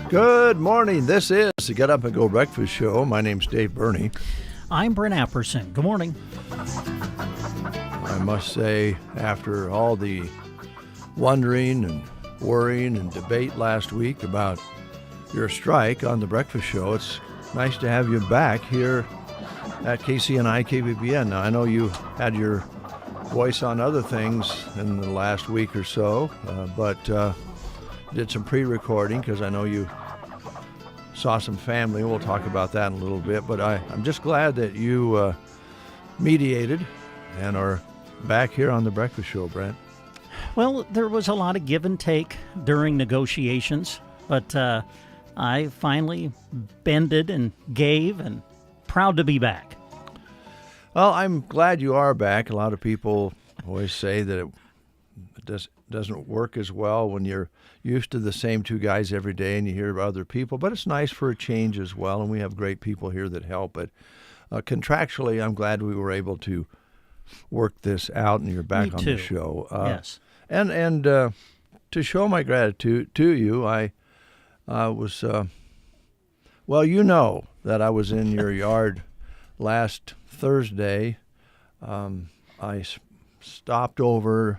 Good morning. This is the Get Up and Go Breakfast Show. My name's Dave Burney. I'm Brent Apperson. Good morning. I must say, after all the wondering and worrying and debate last week about your strike on the breakfast show, it's nice to have you back here at KCNI, KBBN. Now, I know you had your voice on other things in the last week or so, but did some pre-recording because I know you saw some family. We'll talk about that in a little bit, but I'm just glad that you mediated and are back here on the breakfast show, Brent. Well, there was a lot of give and take during negotiations, but I finally bended and gave, and proud to be back. Well, I'm glad you are back. A lot of people always say that it doesn't work as well when you're used to the same two guys every day and you hear about other people, but it's nice for a change as well, and we have great people here that help. But contractually, I'm glad we were able to work this out, and you're back on the show. Yes. And to show my gratitude to you, I was, well, you know that I was in your yard last Thursday. I stopped over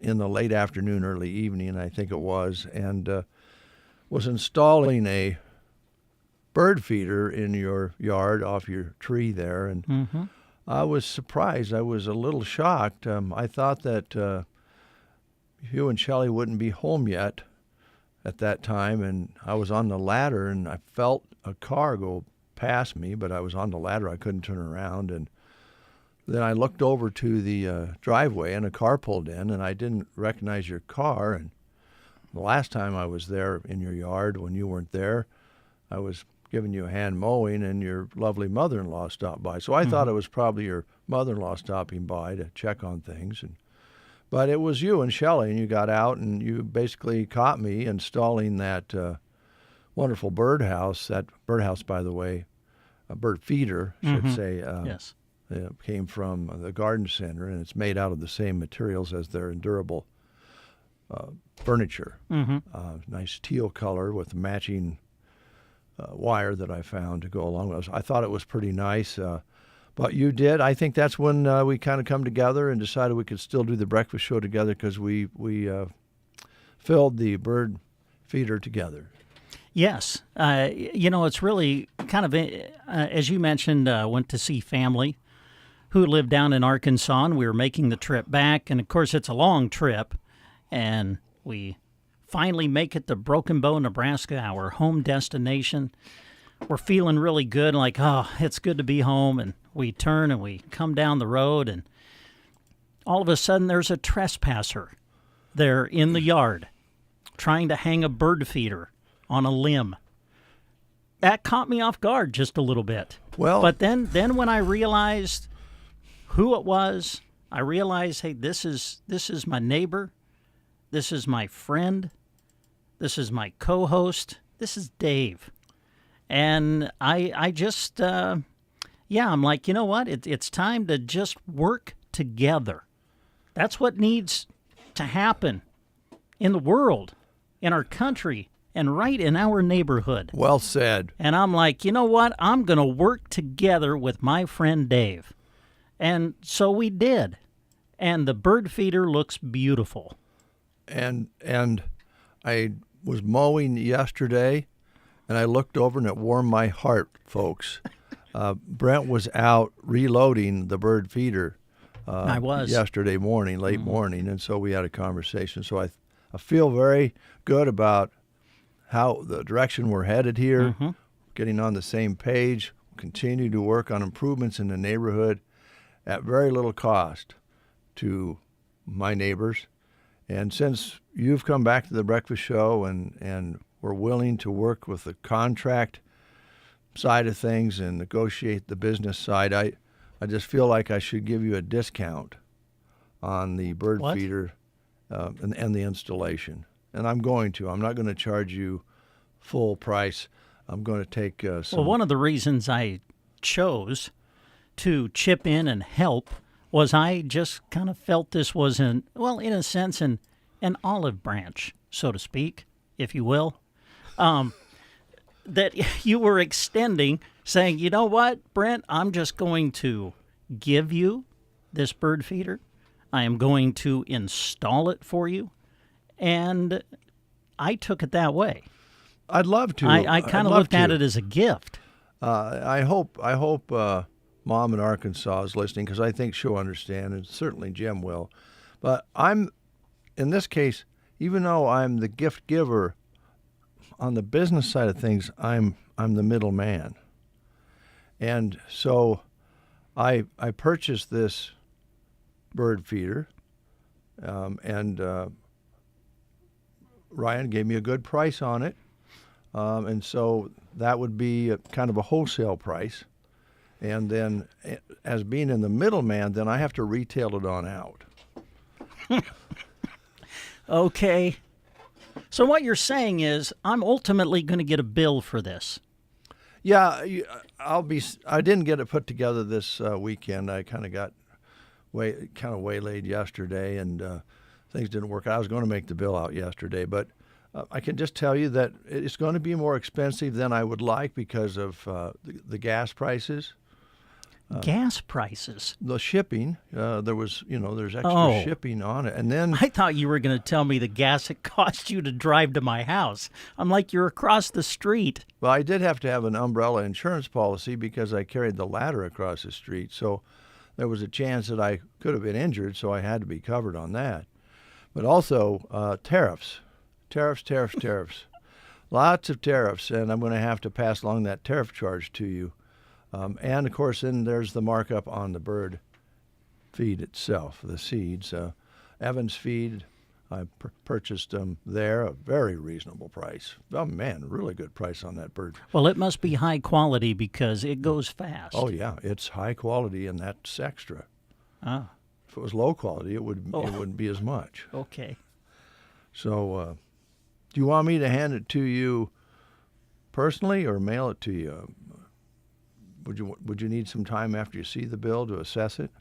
in the late afternoon, early evening, I think it was, and was installing a bird feeder in your yard off your tree there, and I was surprised. I was a little shocked. I thought that you and Shelley wouldn't be home yet at that time, and I was on the ladder, and I felt a car go past me, but I was on the ladder. I couldn't turn around, and then I looked over to the driveway, and a car pulled in, and I didn't recognize your car. And the last time I was there in your yard when you weren't there, I was giving you a hand mowing, and your lovely mother-in-law stopped by. So I thought it was probably your mother-in-law stopping by to check on things. But it was you and Shelley, and you got out, and you basically caught me installing that wonderful birdhouse. That birdhouse, by the way, a bird feeder, I should say. Yes. It came from the garden center, and it's made out of the same materials as their durable furniture. Nice teal color with matching wire that I found to go along with it. I thought it was pretty nice. But you did. I think that's when we kind of come together and decided we could still do the breakfast show together because we filled the bird feeder together. Yes. It's really kind of, as you mentioned, went to see family who lived down in Arkansas, and we were making the trip back. And, of course, it's a long trip, and we finally make it to Broken Bow, Nebraska, our home destination. We're feeling really good, like, oh, it's good to be home. And we turn and we come down the road, and all of a sudden there's a trespasser there in the yard trying to hang a bird feeder on a limb. That caught me off guard just a little bit. Well, but then when I realized who it was, I realized, hey, this is my neighbor, this is my friend, this is my co-host, this is Dave. And I just, I'm like, you know what? It's time to just work together. That's what needs to happen in the world, in our country, and right in our neighborhood. Well said. And I'm like, you know what? I'm going to work together with my friend Dave. And so we did. And the bird feeder looks beautiful. And I was mowing yesterday, and I looked over, and it warmed my heart, folks. Brent was out reloading the bird feeder I was yesterday morning, late morning, and so we had a conversation. So I feel very good about how the direction we're headed here, getting on the same page, continue to work on improvements in the neighborhood at very little cost to my neighbors. And since you've come back to the breakfast show and we're willing to work with the contract side of things and negotiate the business side, I just feel like I should give you a discount on the bird feeder and the installation. And I'm going to. I'm not going to charge you full price. I'm going to take some... Well, one of the reasons I chose to chip in and help was I just kind of felt this was, in a sense, an olive branch, so to speak, if you will. that you were extending, saying, you know what, Brent, I'm just going to give you this bird feeder. I am going to install it for you. And I took it that way. I'd love to. I kind of looked at it as a gift. I hope Mom in Arkansas is listening, because I think she'll understand, and certainly Jim will. But in this case, even though I'm the gift giver, on the business side of things, I'm the middleman. And so I purchased this bird feeder, and Ryan gave me a good price on it. And so that would be kind of a wholesale price. And then, as being in the middleman, then I have to retail it on out. Okay. So what you're saying is, I'm ultimately going to get a bill for this. Yeah, I didn't get it put together this weekend. I kind of got waylaid yesterday, and things didn't work out. I was going to make the bill out yesterday, but I can just tell you that it's going to be more expensive than I would like because of the gas prices. Gas prices? The shipping. There's extra shipping on it. And then I thought you were going to tell me the gas it cost you to drive to my house. I'm like, you're across the street. Well, I did have to have an umbrella insurance policy because I carried the ladder across the street. So there was a chance that I could have been injured, so I had to be covered on that. But also tariffs. Tariffs. Lots of tariffs, and I'm going to have to pass along that tariff charge to you. And, of course, then there's the markup on the bird feed itself, the seeds. Evans Feed, I purchased them there, a very reasonable price. Oh, man, really good price on that bird. Well, it must be high quality because it goes fast. Oh, yeah, it's high quality, and that's extra. Ah. If it was low quality, it wouldn't be as much. Okay. So do you want me to hand it to you personally or mail it to you? Would you need some time after you see the bill to assess it?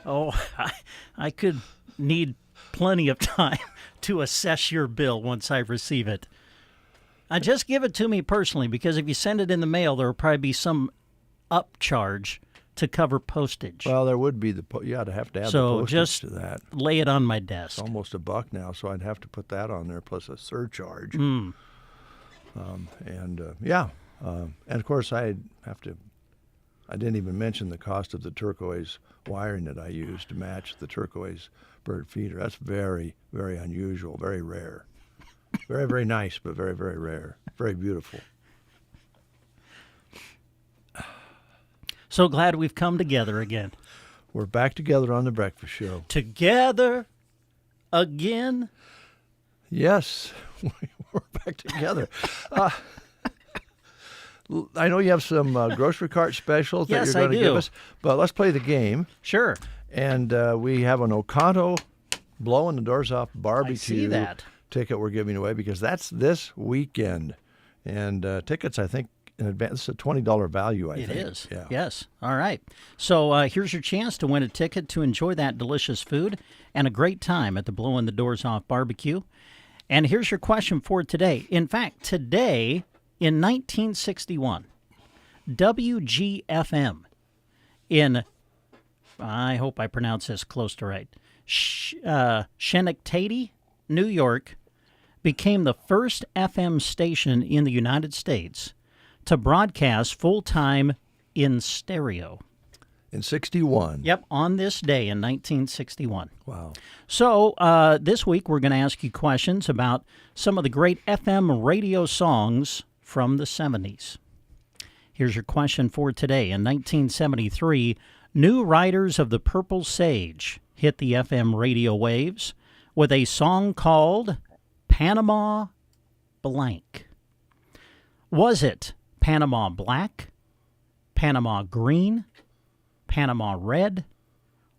I could need plenty of time to assess your bill once I receive it. Just give it to me personally, because if you send it in the mail, there will probably be some upcharge to cover postage. Well, there would be you ought to have to add the postage just to that. Lay it on my desk. It's almost $1 now, so I'd have to put that on there plus a surcharge. And of course, I didn't even mention the cost of the turquoise wiring that I used to match the turquoise bird feeder. That's very, very unusual, very rare. Very, very nice, but very, very rare. Very beautiful. So glad we've come together again. We're back together on the breakfast show. Together again? Yes, we're back together. I know you have some grocery cart specials that you're going to give us, but let's play the game. Sure. And we have an Oconto blowing the doors off barbecue ticket we're giving away because that's this weekend. And tickets, I think, in advance, it's a $20 value, I think. It is. Yeah. Yes. All right. So here's your chance to win a ticket to enjoy that delicious food and a great time at the Blowing the Doors Off barbecue. And here's your question for today. In fact, today, in 1961, WGFM in, I hope I pronounce this close to right, Schenectady, New York, became the first FM station in the United States to broadcast full-time in stereo. In 61. Yep, on this day in 1961. Wow. So this week we're going to ask you questions about some of the great FM radio songs from the 70s. Here's your question for today. In 1973, New Riders of the Purple Sage hit the FM radio waves with a song called Panama Blank. Was it Panama Black, Panama Green, Panama Red,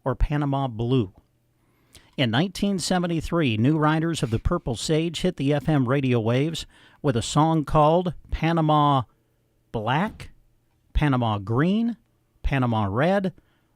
or Panama Blue? In 1973, New Riders of the Purple Sage hit the FM radio waves with a song called Panama Black, Panama Green, Panama Red,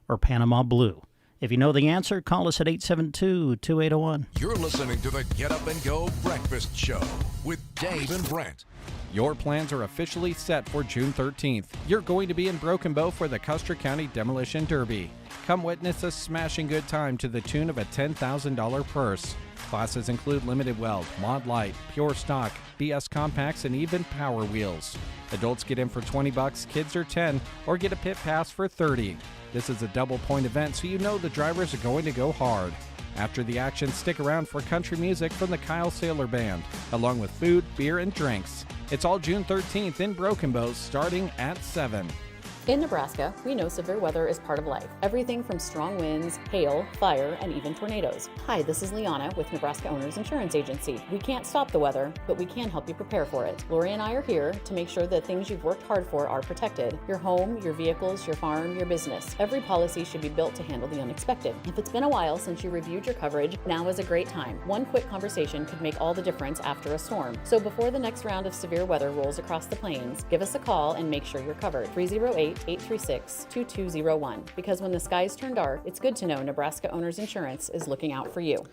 or Panama Blue. If you know the answer, call us at 872-2801. You're listening to the Get Up and Go Breakfast Show. with Dave and Brent. Your plans are officially set for June 13th. You're going to be in Broken Bow for the Custer County Demolition Derby. Come witness a smashing good time to the tune of a $10,000 purse. Classes include limited weld, mod light, pure stock, BS compacts, and even power wheels. Adults get in for $20, kids are $10, or get a pit pass for $30. This is a double point event, so you know the drivers are going to go hard. After the action, stick around for country music from the Kyle Saylor Band, along with food, beer, and drinks. It's all June 13th in Broken Bow, starting at 7. In Nebraska, we know severe weather is part of life. Everything from strong winds, hail, fire, and even tornadoes. Hi, this is Liana with Nebraska Owners Insurance Agency. We can't stop the weather, but we can help you prepare for it. Lori and I are here to make sure that things you've worked hard for are protected. Your home, your vehicles, your farm, your business. Every policy should be built to handle the unexpected. If it's been a while since you reviewed your coverage, now is a great time. One quick conversation could make all the difference after a storm. So before the next round of severe weather rolls across the plains, give us a call and make sure you're covered. 308-836-2201. Because when the skies turn dark, it's good to know Nebraska Owners Insurance is looking out for you.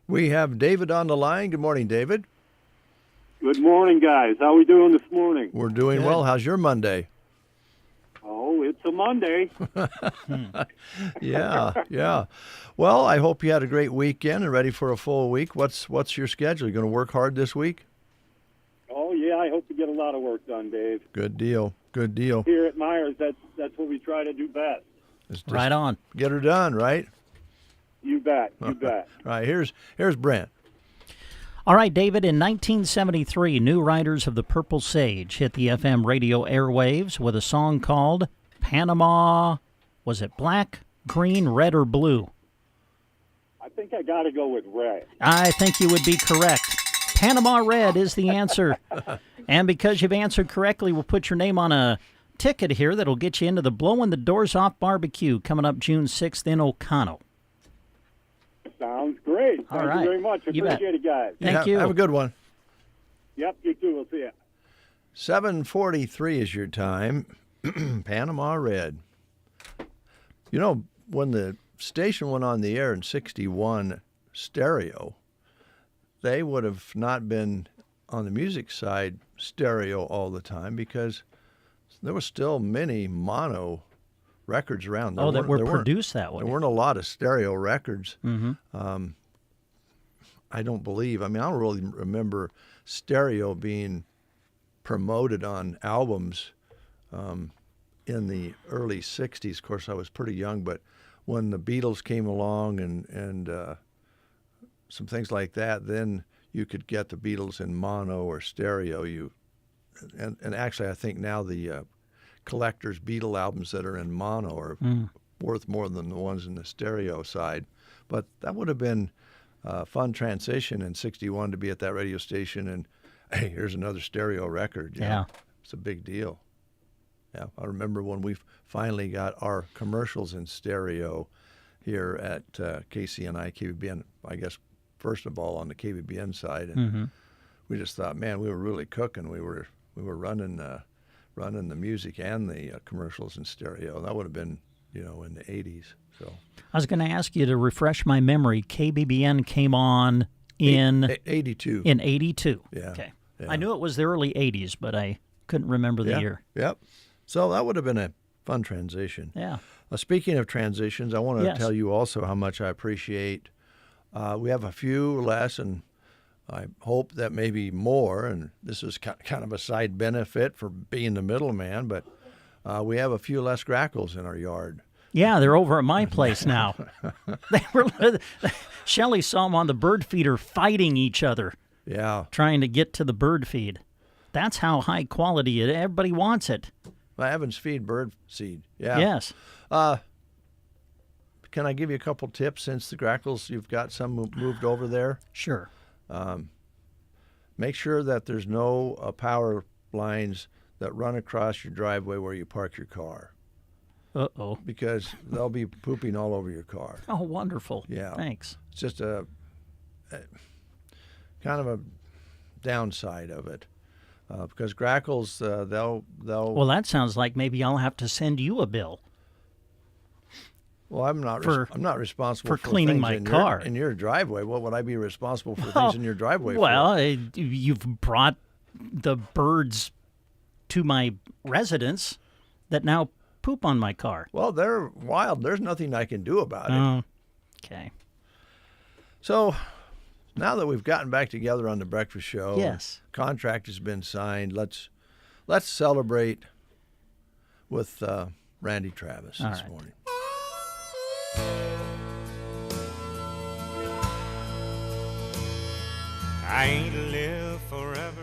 We have David on the line. Good morning, David. Good morning, guys. How we doing this morning? We're doing well. How's your Monday? Oh, it's a Monday. Yeah. Well, I hope you had a great weekend and ready for a full week. What's your schedule? You going to work hard this week? Oh, yeah, I hope to get a lot of work done, Dave. Good deal. Here at Myers, that's what we try to do best. Right on. Get her done, right? You bet. Right, here's Brent. All right, David, in 1973, New Riders of the Purple Sage hit the FM radio airwaves with a song called Panama. Was it black, green, red, or blue? I think I got to go with red. I think you would be correct. Panama Red is the answer. And because you've answered correctly, we'll put your name on a ticket here that'll get you into the Blowing the Doors Off barbecue coming up June 6th in O'Connell. Sounds great. All Thank right. you very much. You Appreciate bet. it, guys. Thank you. Have a good one. Yep, you too. We'll see you. 7:43 is your time. Panama Red. You know, when the station went on the air in 61 stereo, they would have not been on the music side stereo all the time because there were still many mono records around. That were produced that way. There weren't a lot of stereo records. Mm-hmm. I don't believe. I don't really remember stereo being promoted on albums in the early 60s. Of course, I was pretty young, but when the Beatles came along and some things like that, then you could get the Beatles in mono or stereo. And actually, I think now the collector's Beatle albums that are in mono are worth more than the ones in the stereo side. But that would have been a fun transition in 61 to be at that radio station and, hey, here's another stereo record. Yeah. It's a big deal. Yeah, I remember when we finally got our commercials in stereo here at KCNI, KBBN, I guess, first of all on the KBBN side. And we just thought, man, we were really cooking. We were running the music and the commercials in stereo. That would have been, in the 80s. So I was going to ask you to refresh my memory. KBBN came on in 82. In 82. Yeah. Okay. Yeah. I knew it was the early 80s, but I couldn't remember the year. Yep. So that would have been a fun transition. Yeah. Speaking of transitions, I want to Yes. tell you also how much I appreciate. We have a few less, and I hope that maybe more, and this is kind of a side benefit for being the middleman, but we have a few less grackles in our yard. Yeah, they're over at my place now. Shelley saw them on the bird feeder fighting each other, trying to get to the bird feed. That's how high quality it is. Everybody wants it. Evans feed bird seed. Yeah. Yes. Can I give you a couple tips since the grackles, you've got some moved over there? Sure. Make sure that there's no power lines that run across your driveway where you park your car. Uh-oh. Because they'll be pooping all over your car. Oh, wonderful. Yeah. Thanks. It's just a kind of a downside of it. Because grackles, they'll... Well, that sounds like maybe I'll have to send you a bill. Well, I'm not. I'm not responsible for for cleaning things my in car. in your driveway. What would I be responsible for things in your driveway? Well, you've brought the birds to my residence that now poop on my car. Well, they're wild. There's nothing I can do about it. Oh, okay. So now that we've gotten back together on the breakfast show, Yes. contract has been signed. Let's celebrate with Randy Travis All this right. morning. I ain't live forever.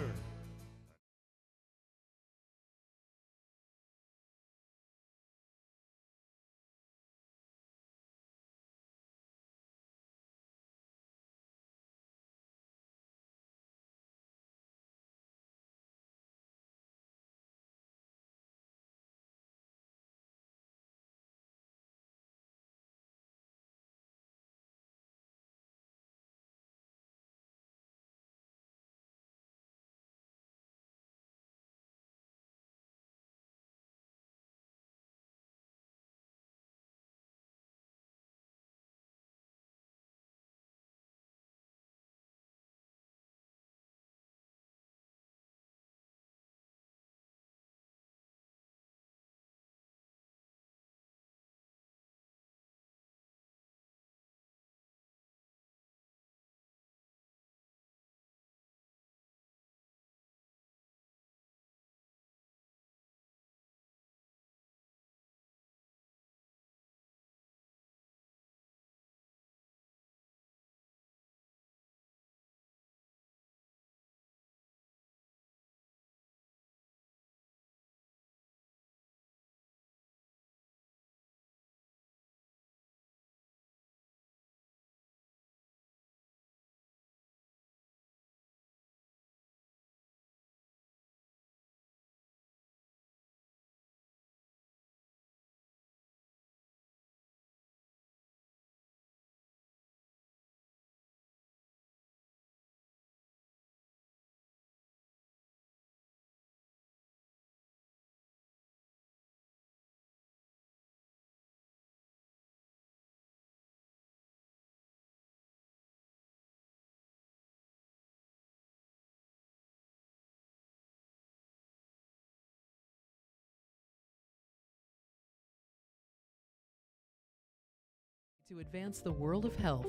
To advance the world of health.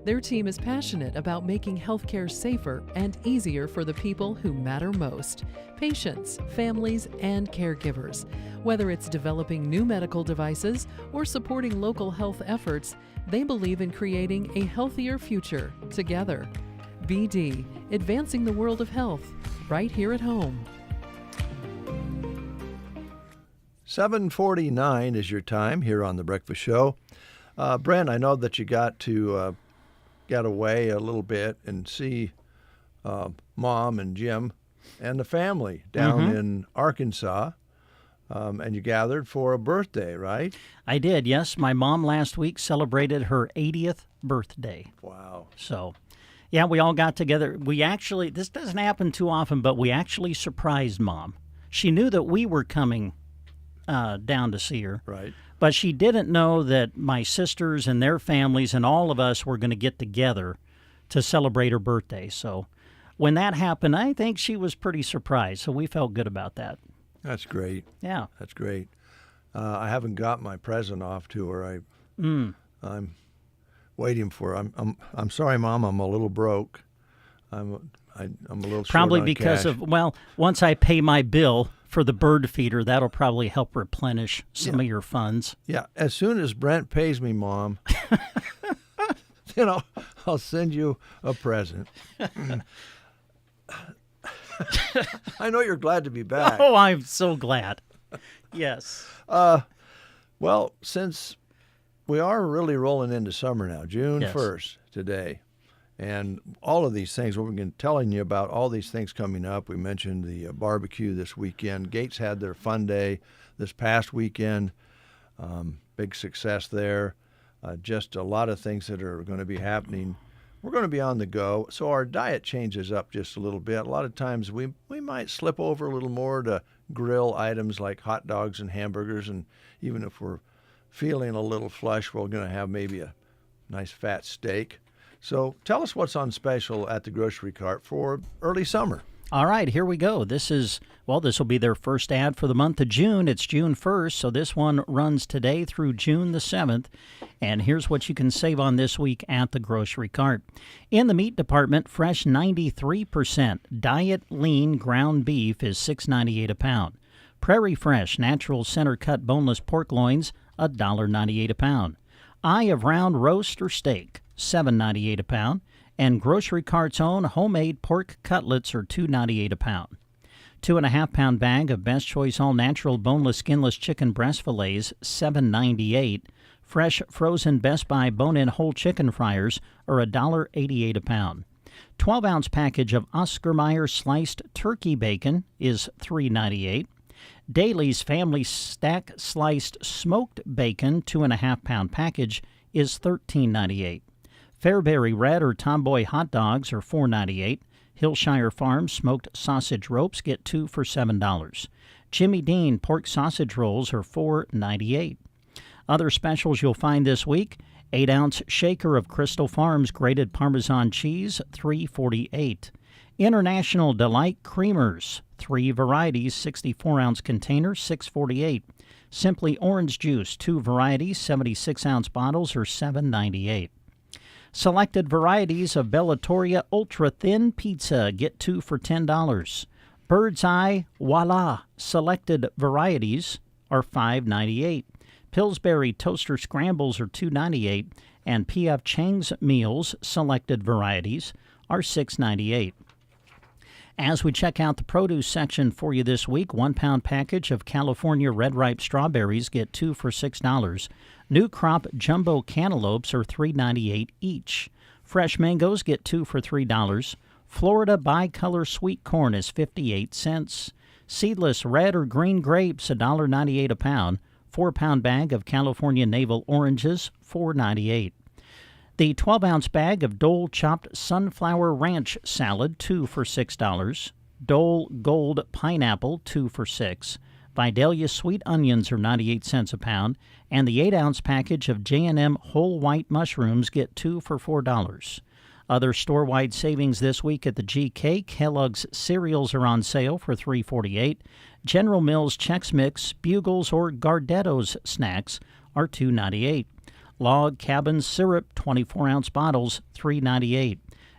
Their team is passionate about making healthcare safer and easier for the people who matter most: patients, families, and caregivers. Whether it's developing new medical devices or supporting local health efforts, they believe in creating a healthier future together. BD, advancing the world of health, right here at home. 7:49 is your time here on the Breakfast Show. Brent, I know that you got to get away a little bit and see Mom and Jim and the family down in Arkansas, and you gathered for a birthday, right? I did, yes. My mom last week celebrated her 80th birthday. Wow. So, yeah, we all got together. We actually, this doesn't happen too often, but we actually surprised Mom. She knew that we were coming down to see her. Right. But she didn't know that my sisters and their families and all of us were going to get together to celebrate her birthday. So when that happened, I think she was pretty surprised. So we felt good about that. That's great. Yeah. That's great. I haven't got my present off to her. I'm waiting for her. I'm sorry, Mom. I'm a little broke. I'm a little Probably short on because cash. of, well, once I pay my bill for the bird feeder, that'll probably help replenish some of your funds. Yeah, as soon as Brent pays me, Mom, I'll send you a present. I know you're glad to be back. Oh, I'm so glad. Yes. Well, since we are really rolling into summer now, June Yes. 1st today, and all of these things, we've been telling you about all these things coming up. We mentioned the barbecue this weekend. Gates had their fun day this past weekend. Big success there. Just a lot of things that are going to be happening. We're going to be on the go, so our diet changes up just a little bit. A lot of times we might slip over a little more to grill items like hot dogs and hamburgers, and even if we're feeling a little flush, we're going to have maybe a nice fat steak. So tell us what's on special at the grocery cart for early summer. All right, here we go. This will be their first ad for the month of June. It's June 1st, so this one runs today through June the 7th. And here's what you can save on this week at the grocery cart. In the meat department, fresh 93% diet lean ground beef is $6.98 a pound. Prairie Fresh natural center cut boneless pork loins, $1.98 a pound. Eye of round roast or steak, $7.98 a pound. And Grocery Cart's own homemade pork cutlets are $2.98 a pound. 2.5 pound bag of Best Choice all natural boneless skinless chicken breast fillets, $7.98. Fresh frozen Best Buy bone-in whole chicken fryers are $1.88 a pound. 12-ounce package of Oscar Mayer sliced turkey bacon is $3.98. Daly's Family Stack sliced smoked bacon 2.5 pound package is $13.98. Fairberry Red or Tomboy hot dogs are $4.98. Hillshire Farms smoked sausage ropes get 2 for $7. Jimmy Dean pork sausage rolls are $4.98. Other specials you'll find this week: 8-ounce shaker of Crystal Farms grated Parmesan cheese, $3.48. International Delight creamers, 3 varieties, 64-ounce container, $6.48. Simply Orange Juice, 2 varieties, 76-ounce bottles are $7.98. Selected varieties of Bellatoria Ultra Thin Pizza get 2 for $10. Bird's Eye Voila selected varieties are $5.98. Pillsbury Toaster Scrambles are $2.98, and P.F. Chang's Meals selected varieties are $6.98. As we check out the produce section for you this week, 1 pound package of California red ripe strawberries get 2 for $6. New crop jumbo cantaloupes are $3.98 each. Fresh mangoes get 2 for $3. Florida bicolor sweet corn is 58 cents. Seedless red or green grapes $1.98 a pound. 4 pound bag of California navel oranges $4.98. The 12-ounce bag of Dole chopped sunflower ranch salad, 2 for $6. Dole Gold pineapple, 2 for $6. Vidalia sweet onions are 98 cents a pound. And the 8-ounce package of J&M whole white mushrooms get 2 for $4. Other store-wide savings this week at the GK: Kellogg's cereals are on sale for $3.48. General Mills Chex Mix, Bugles, or Gardetto's snacks are $2.98. Log Cabin syrup, 24-ounce bottles, $3.98.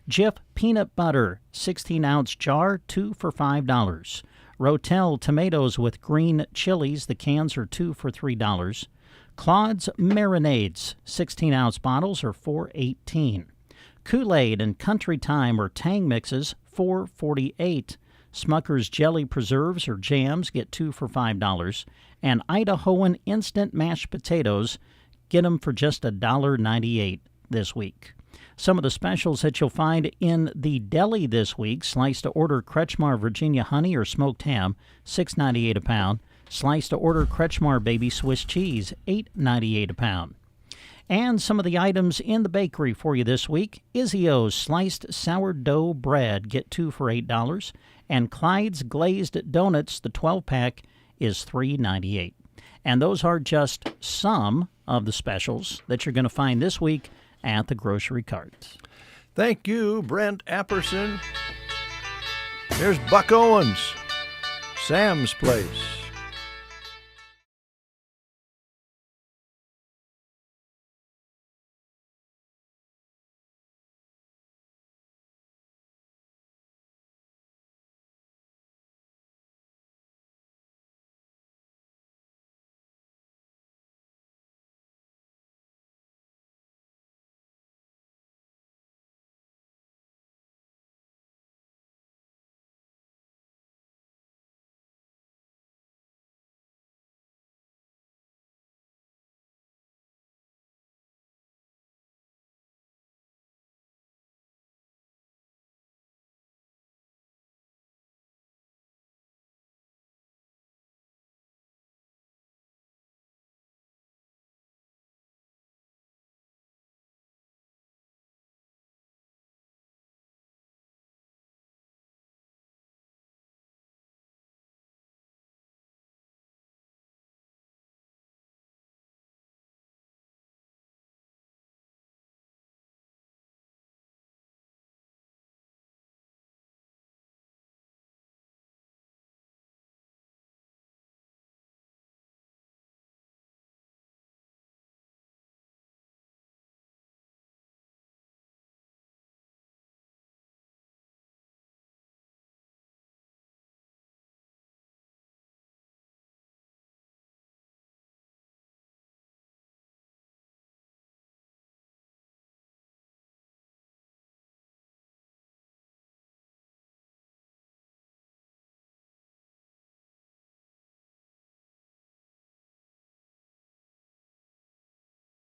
Jif peanut butter, 16-ounce jar, 2 for $5. Rotel tomatoes with green chilies, the cans are 2 for $3. Claude's marinades, 16-ounce bottles, are $4.18. Kool-Aid and Country Time or Tang mixes, $4.48. Smucker's jelly preserves or jams get 2 for $5. And Idahoan instant mashed potatoes, get them for just $1.98 this week. Some of the specials that you'll find in the deli this week: sliced to order Kretschmar Virginia honey or smoked ham, $6.98 a pound. Sliced to order Kretschmar baby Swiss cheese, $8.98 a pound. And some of the items in the bakery for you this week: Izio's sliced sourdough bread, get 2 for $8. And Clyde's glazed donuts, the 12-pack, is $3.98. And those are just some of the specials that you're going to find this week at the grocery cart. Thank you, Brent Apperson. Here's Buck Owens, Sam's Place.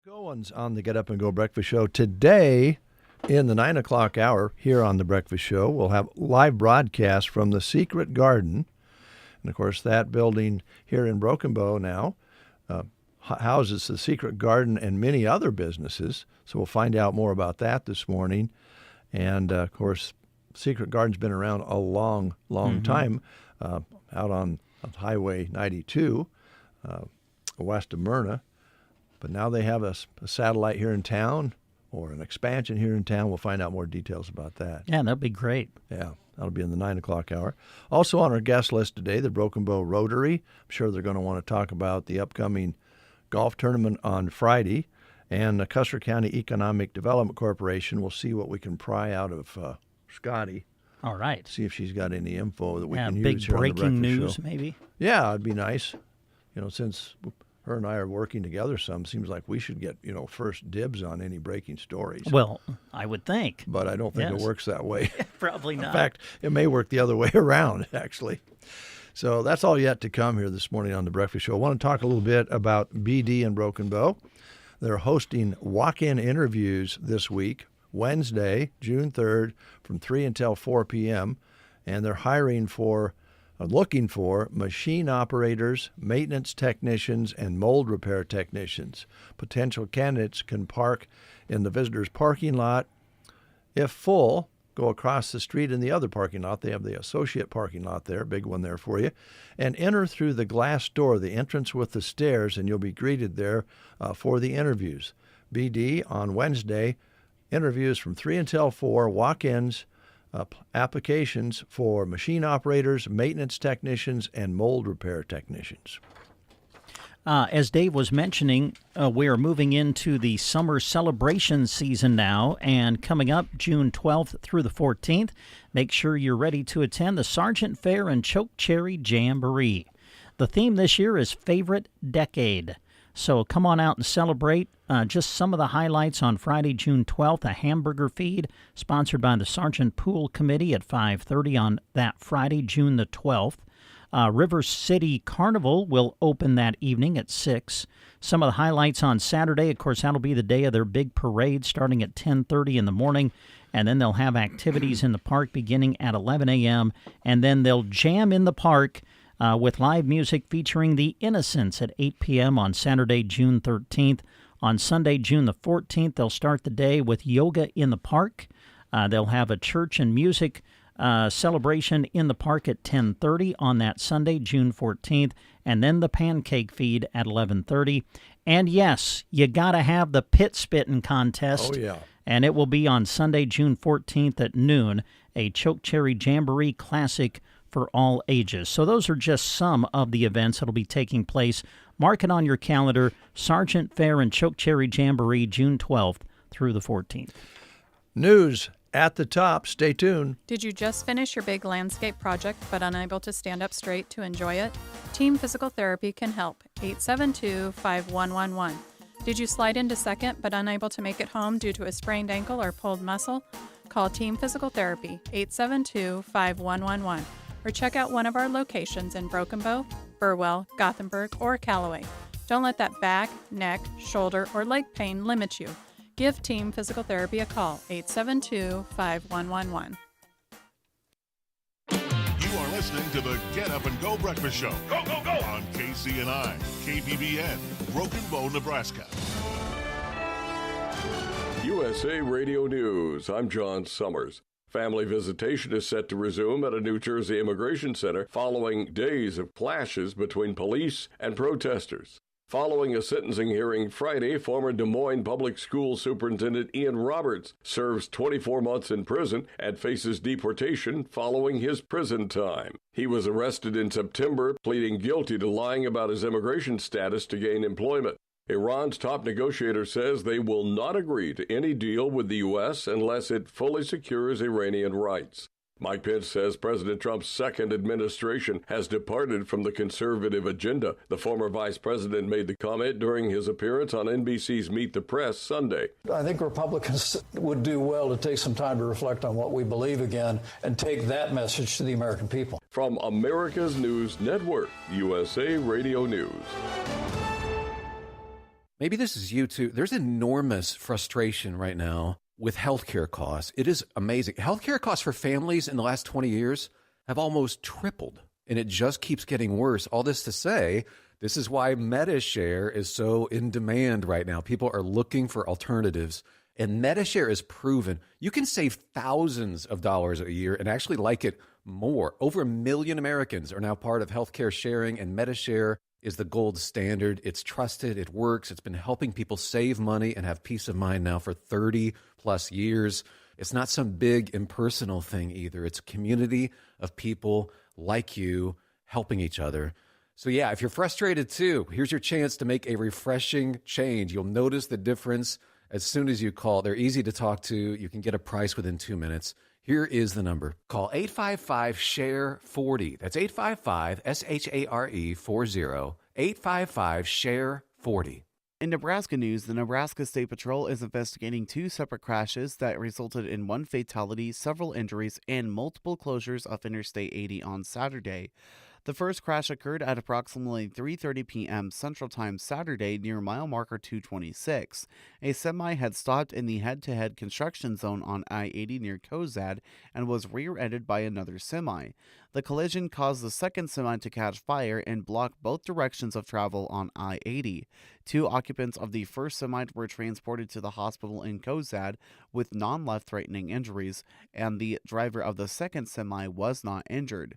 Goins on the Get Up and Go Breakfast Show. Today, in the 9 o'clock hour here on the Breakfast Show, we'll have live broadcast from the Secret Garden. And, of course, that building here in Broken Bow now houses the Secret Garden and many other businesses. So we'll find out more about that this morning. And, of course, Secret Garden's been around a long, long time out on Highway 92 west of Myrna. But now they have a satellite here in town or an expansion here in town. We'll find out more details about that. Yeah, that'd be great. Yeah, that'll be in the 9 o'clock hour. Also on our guest list today, the Broken Bow Rotary. I'm sure they're going to want to talk about the upcoming golf tournament on Friday. And the Custer County Economic Development Corporation. We'll see what we can pry out of Scotty. All right. See if she's got any info that we can big use here on the breaking Breakfast news, Show. maybe. Yeah, it'd be nice. Since her and I are working together seems like we should get, first dibs on any breaking stories. Well, I would think. But I don't think it works that way. Probably not. In fact, it may work the other way around, actually. So that's all yet to come here this morning on The Breakfast Show. I want to talk a little bit about BD and Broken Bow. They're hosting walk-in interviews this week, Wednesday, June 3rd, from 3 until 4 p.m., and they're looking for machine operators, maintenance technicians, and mold repair technicians. Potential candidates can park in the visitor's parking lot. If full, go across the street in the other parking lot. They have the associate parking lot there, big one there for you, and enter through the glass door, the entrance with the stairs, and you'll be greeted there for the interviews. BD on Wednesday, interviews from 3 until 4, walk-ins, applications for machine operators, maintenance technicians, and mold repair technicians. As Dave was mentioning, we are moving into the summer celebration season now, and coming up June 12th through the 14th, make sure you're ready to attend the Sergeant Fair and Chokecherry Jamboree. The theme this year is Favorite Decade. So come on out and celebrate. Just some of the highlights on Friday, June 12th, a hamburger feed sponsored by the Sergeant Pool Committee at 5:30 on that Friday, June the 12th. River City Carnival will open that evening at 6. Some of the highlights on Saturday, of course, that'll be the day of their big parade starting at 10:30 in the morning, and then they'll have activities in the park beginning at 11 a.m., and then they'll jam in the park with live music featuring The Innocents at 8 p.m. on Saturday, June 13th. On Sunday, June the 14th, they'll start the day with yoga in the park. They'll have a church and music celebration in the park at 10:30 on that Sunday, June 14th, and then the pancake feed at 11:30. And yes, you got to have the pit spitting contest. Oh, yeah. And it will be on Sunday, June 14th at noon, a Chokecherry Jamboree Classic for all ages. So those are just some of the events that will be taking place. Mark it on your calendar, Sergeant Fair and Chokecherry Jamboree, June 12th through the 14th. News at the top. Stay tuned. Did you just finish your big landscape project but unable to stand up straight to enjoy it? Team Physical Therapy can help. 872-5111. Did you slide into second but unable to make it home due to a sprained ankle or pulled muscle? Call Team Physical Therapy, 872-5111. Or check out one of our locations in Broken Bow, Burwell, Gothenburg, or Callaway. Don't let that back, neck, shoulder, or leg pain limit you. Give Team Physical Therapy a call, 872-5111. You are listening to the Get Up and Go Breakfast Show. Go, go, go! On KCNI, KBBN, Broken Bow, Nebraska. USA Radio News. I'm John Summers. Family visitation is set to resume at a New Jersey immigration center following days of clashes between police and protesters. Following a sentencing hearing Friday, former Des Moines Public School Superintendent Ian Roberts serves 24 months in prison and faces deportation following his prison time. He was arrested in September, pleading guilty to lying about his immigration status to gain employment. Iran's top negotiator says they will not agree to any deal with the U.S. unless it fully secures Iranian rights. Mike Pence says President Trump's second administration has departed from the conservative agenda. The former vice president made the comment during his appearance on NBC's Meet the Press Sunday. I think Republicans would do well to take some time to reflect on what we believe again and take that message to the American people. From America's News Network, USA Radio News. Maybe this is you too. There's enormous frustration right now with healthcare costs. It is amazing. Healthcare costs for families in the last 20 years have almost tripled, and it just keeps getting worse. All this to say, this is why MediShare is so in demand right now. People are looking for alternatives, and MediShare is proven. You can save thousands of dollars a year and actually like it more. Over 1 million Americans are now part of healthcare sharing, and MediShare is the gold standard. It's trusted. It works. It's been helping people save money and have peace of mind now for 30 plus years. It's not some big impersonal thing either. It's a community of people like you helping each other. So yeah, if you're frustrated too, here's your chance to make a refreshing change. You'll notice the difference as soon as you call. They're easy to talk to. You can get a price within 2 minutes. Here is the number. Call 855-SHARE-40. That's 855-SHARE-40. 855-SHARE-40. In Nebraska news, the Nebraska State Patrol is investigating 2 separate crashes that resulted in 1 fatality, several injuries, and multiple closures of Interstate 80 on Saturday. The first crash occurred at approximately 3:30 p.m. Central Time Saturday near mile marker 226. A semi had stopped in the head-to-head construction zone on I-80 near Cozad and was rear-ended by another semi. The collision caused the second semi to catch fire and block both directions of travel on I-80. 2 occupants of the first semi were transported to the hospital in Cozad with non-life-threatening injuries, and the driver of the second semi was not injured.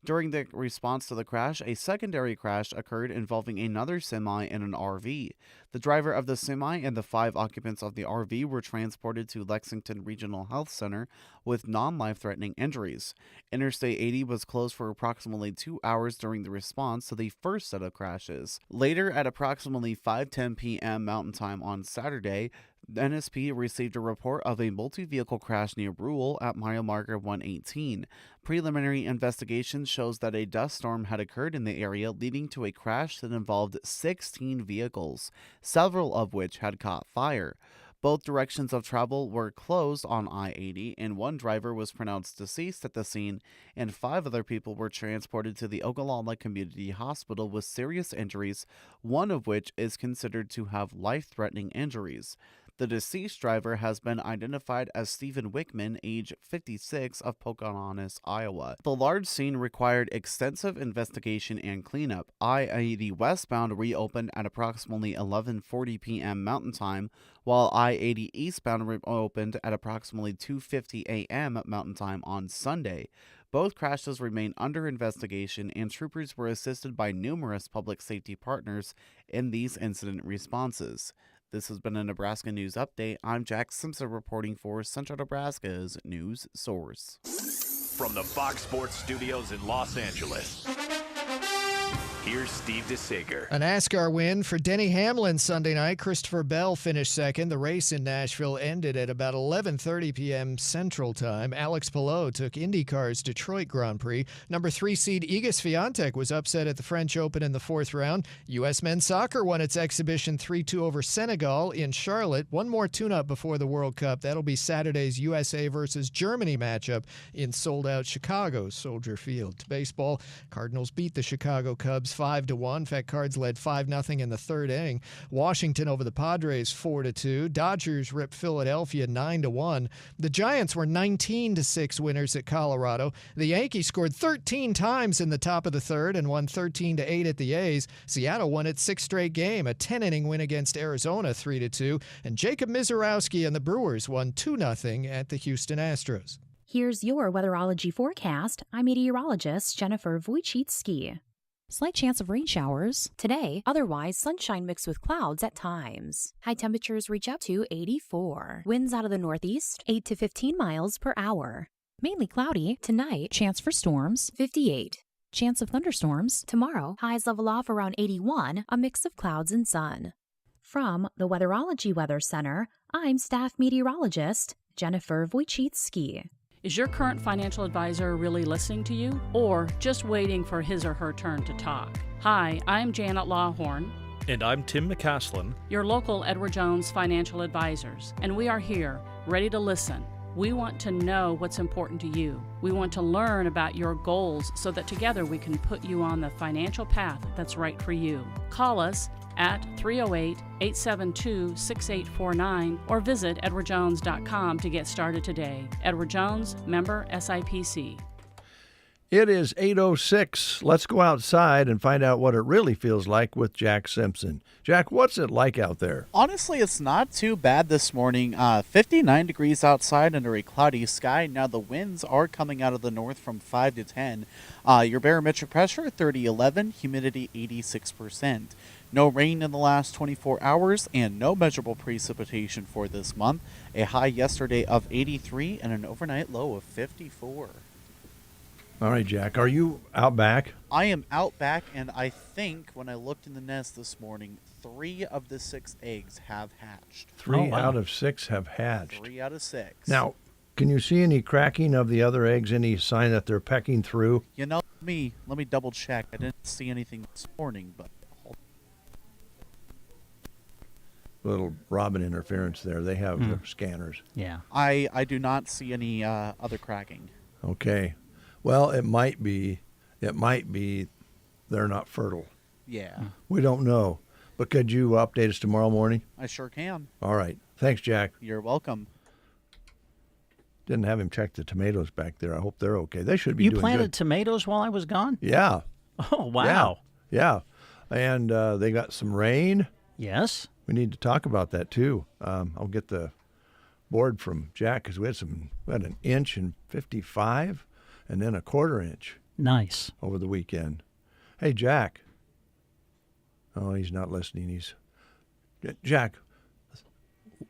During the response to the crash, a secondary crash occurred involving another semi and an RV. The driver of the semi and the 5 occupants of the RV were transported to Lexington Regional Health Center with non-life-threatening injuries. Interstate 80 was closed for approximately 2 hours during the response to the first set of crashes. Later, at approximately 5:10 p.m. Mountain Time on Saturday, NSP received a report of a multi-vehicle crash near Brule at mile marker 118. Preliminary investigation shows that a dust storm had occurred in the area, leading to a crash that involved 16 vehicles, several of which had caught fire. Both directions of travel were closed on I-80, and 1 driver was pronounced deceased at the scene, and 5 other people were transported to the Ogallala Community Hospital with serious injuries, one of which is considered to have life-threatening injuries. The deceased driver has been identified as Stephen Wickman, age 56, of Pocahontas, Iowa. The large scene required extensive investigation and cleanup. I-80 westbound reopened at approximately 11:40 p.m. Mountain Time, while I-80 eastbound reopened at approximately 2:50 a.m. Mountain Time on Sunday. Both crashes remain under investigation, and troopers were assisted by numerous public safety partners in these incident responses. This has been a Nebraska News Update. I'm Jack Simpson reporting for Central Nebraska's news source. From the Fox Sports Studios in Los Angeles, here's Steve DeSager. A NASCAR win for Denny Hamlin Sunday night. Christopher Bell finished second. The race in Nashville ended at about 11:30 p.m. Central Time. Alex Palou took IndyCar's Detroit Grand Prix. Number 3 seed Iga Swiatek was upset at the French Open in the 4th round. U.S. men's soccer won its exhibition 3-2 over Senegal in Charlotte. One more tune-up before the World Cup. That'll be Saturday's USA versus Germany matchup in sold-out Chicago Soldier Field. Baseball, Cardinals beat the Chicago Cubs 5-1. In fact, Cards led 5-0 in the 3rd inning. Washington over the Padres 4-2. Dodgers ripped Philadelphia 9-1. The Giants were 19-6 winners at Colorado. The Yankees scored 13 times in the top of the 3rd and won 13-8 at the A's. Seattle won its 6th straight game, a 10-inning win against Arizona 3-2. And Jacob Misiorowski and the Brewers won 2-0 at the Houston Astros. Here's your weatherology forecast. I'm meteorologist Jennifer Wojcicki. Slight chance of rain showers today, otherwise sunshine mixed with clouds at times. High temperatures reach up to 84. Winds out of the northeast, 8 to 15 miles per hour. Mainly cloudy tonight, chance for storms, 58. Chance of thunderstorms tomorrow, highs level off around 81, a mix of clouds and sun. From the Weatherology Weather Center, I'm staff meteorologist Jennifer Wojcicki. Is your current financial advisor really listening to you, or just waiting for his or her turn to talk? Hi, I'm Janet Lawhorn. And I'm Tim McCaslin, your local Edward Jones financial advisors, and we are here, ready to listen. We want to know what's important to you. We want to learn about your goals so that together we can put you on the financial path that's right for you. Call us at 308-872-6849 or visit edwardjones.com to get started today. Edward Jones, member SIPC. It is 8:06. Let's go outside and find out what it really feels like with Jack Simpson. Jack, what's it like out there? Honestly, it's not too bad this morning. 59 degrees outside under a cloudy sky. Now the winds are coming out of the north from 5 to 10. Your barometric pressure 3011, humidity 86%. No rain in the last 24 hours and no measurable precipitation for this month. A high yesterday of 83 and an overnight low of 54. All right, Jack. Are you out back? I am out back, and I think when I looked in the nest this morning, 3 of the 6 eggs have hatched. 3 out of 6 have hatched. 3 out of 6. Now, can you see any cracking of the other eggs? Any sign that they're pecking through? You know, let me double check. I didn't see anything this morning, but Little robin interference there. They have the scanners. Yeah. I do not see any other cracking. Okay. Well, it might be they're not fertile. Yeah. We don't know. But could you update us tomorrow morning? I sure can. All right. Thanks, Jack. You're welcome. Didn't have him check the tomatoes back there. I hope they're okay. They should be doing good. You planted tomatoes while I was gone? Yeah. Oh, wow. Yeah. And they got some rain. Yes. We need to talk about that, too. I'll get the board from Jack because we had an inch and 55 and then a quarter inch. Nice. Over the weekend. Hey, Jack. Oh, he's not listening. Jack,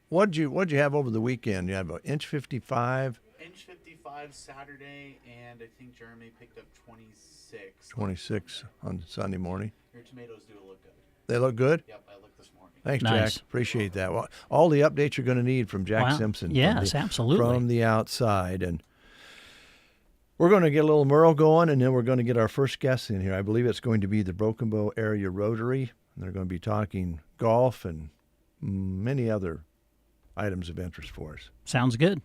what'd you have over the weekend? You have an inch 55? Inch 55 Saturday, and I think Jeremy picked up 26. 26 on Sunday morning. Your tomatoes do look good. They look good? Yep, I looked this morning. Thanks, Nice. Jack. Appreciate that. Well, all the updates you're going to need from Jack Wow. Simpson. Yes, absolutely. From the outside. And we're going to get a little Merle going, and then we're going to get our first guest in here. I believe it's going to be the Broken Bow Area Rotary. And they're going to be talking golf and many other items of interest for us. Sounds good.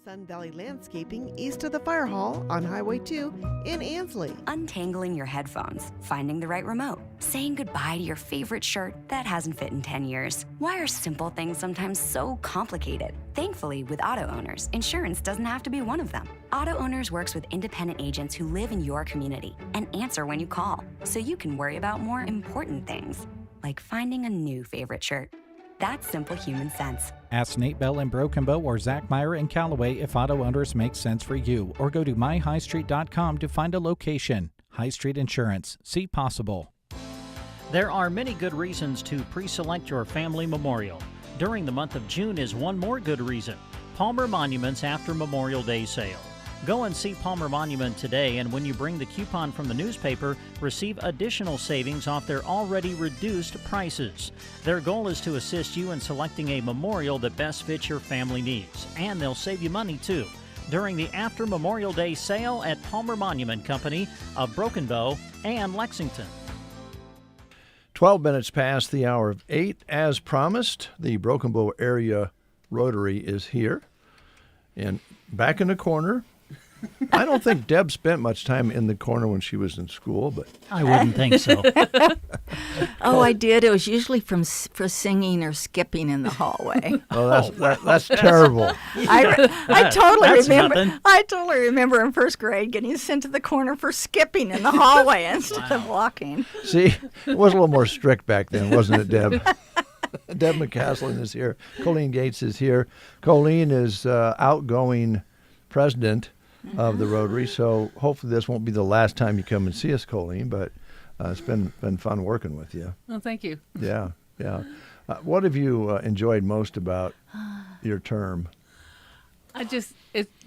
Sun Valley Landscaping east of the Fire Hall on Highway 2 in Ansley. Untangling your headphones, finding the right remote, saying goodbye to your favorite shirt that hasn't fit in 10 years. Why are simple things sometimes so complicated? Thankfully, with auto owners, insurance doesn't have to be one of them. Auto Owners works with independent agents who live in your community and answer when you call, so you can worry about more important things, like finding a new favorite shirt. That's simple human sense. Ask Nate Bell in Broken Bow or Zach Meyer in Callaway if auto owners make sense for you, or go to myhighstreet.com to find a location. High Street Insurance. See possible. There are many good reasons to pre-select your family memorial. During the month of June is one more good reason. Palmer Monuments After Memorial Day Sale. Go and see Palmer Monument today, and when you bring the coupon from the newspaper, receive additional savings off their already reduced prices. Their goal is to assist you in selecting a memorial that best fits your family needs, and they'll save you money too. During the After Memorial Day sale at Palmer Monument Company of Broken Bow and Lexington. 12 minutes past the hour of 8. As promised, the Broken Bow area Rotary is here. And back in the corner, I don't think Deb spent much time in the corner when she was in school, but I wouldn't think so. Oh, I did. It was usually for singing or skipping in the hallway. Oh, that's terrible. I totally That's remember. nothing. I totally remember in first grade getting sent to the corner for skipping in the hallway instead of walking. See, it was a little more strict back then, wasn't it, Deb? Deb McCaslin is here. Colleen Gates is here. Colleen is outgoing president of the Rotary, so hopefully this won't be the last time you come and see us, Colleen, but it's been fun working with you. Well, thank you. Yeah. What have you enjoyed most about your term? It's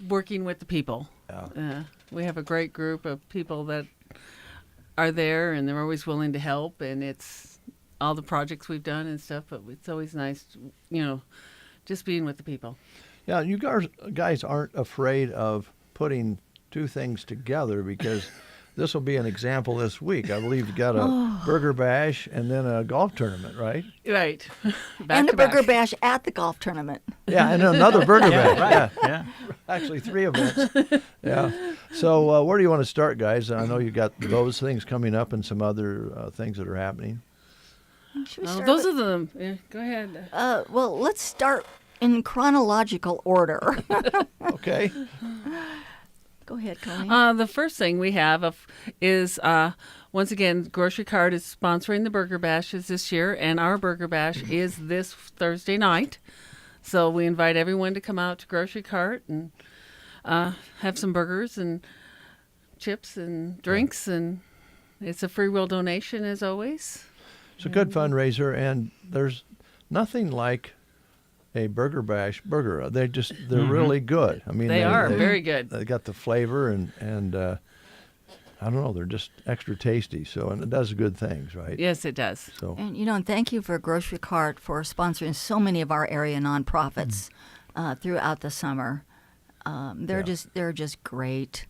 working with the people. Yeah. We have a great group of people that are there, and they're always willing to help, and it's all the projects we've done and stuff, but it's always nice, just being with the people. Yeah, you guys aren't afraid of putting two things together, because this will be an example this week. I believe you got a burger bash and then a golf tournament, right? Right. And a burger bash at the golf tournament. Yeah, and another burger bash. Right. Yeah. Actually, 3 events. Yeah. So where do you want to start, guys? I know you got those things coming up and some other things that are happening. Should we start Those with- are them. Yeah, go ahead. Well, let's start in chronological order. Okay. Go ahead, Colleen. The first thing we have is, once again, Grocery Cart is sponsoring the Burger Bashes this year, and our Burger Bash is this Thursday night. So we invite everyone to come out to Grocery Cart and have some burgers and chips and drinks, and it's a free will donation as always. It's a good fundraiser, and there's nothing like a burger bash burger. They're really good. I mean, they are very good. They got the flavor, and I don't know, they're just extra tasty. So, and it does good things, right? Yes, it does. So, And and thank you for Grocery Cart for sponsoring so many of our area nonprofits throughout the summer. They're just great.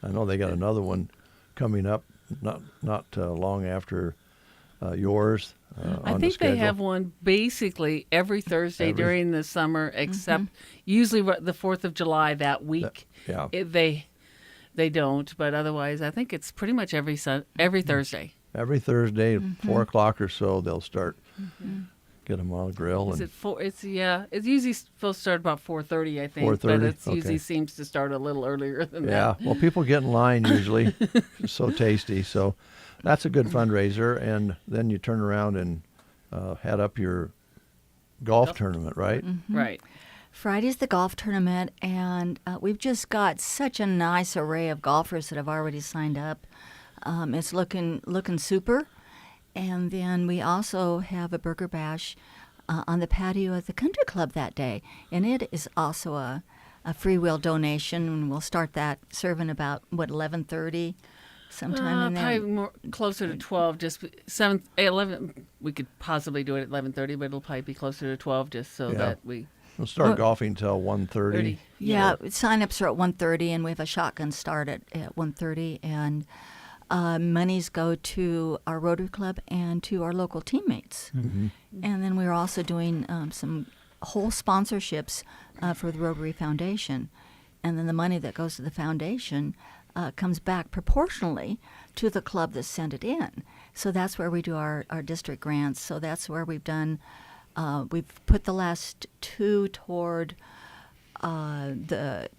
I know they got another one coming up, not long after yours. I think they have one basically every Thursday during the summer, except usually the 4th of July that week. They don't, but otherwise I think it's pretty much every Thursday. Every Thursday at 4 o'clock or so, they'll start. Get them on a grill. Is it 4? It's usually supposed to start about 4:30, I think. 4:30? But it Okay. usually seems to start a little earlier than that. Yeah, well, people get in line usually. It's so tasty. So that's a good fundraiser. And then you turn around and head up your golf tournament, right? Right. Friday's the golf tournament, and we've just got such a nice array of golfers that have already signed up. It's looking super. And then we also have a burger bash on the patio at the country club that day. And it is also a free will donation. And we'll start that serving about, 11:30 sometime in there? Probably more closer to 12, just 11. We could possibly do it at 11:30, but it'll probably be closer to 12 just so that we... We'll start golfing until 1:30. Yeah, sign-ups are at 1:30, and we have a shotgun start at 1:30. And monies go to our Rotary Club and to our local teammates. Mm-hmm. And then we're also doing some whole sponsorships for the Rotary Foundation. And then the money that goes to the foundation comes back proportionally to the club that sent it in. So that's where we do our district grants. So that's where we've done, we've put the last 2 toward the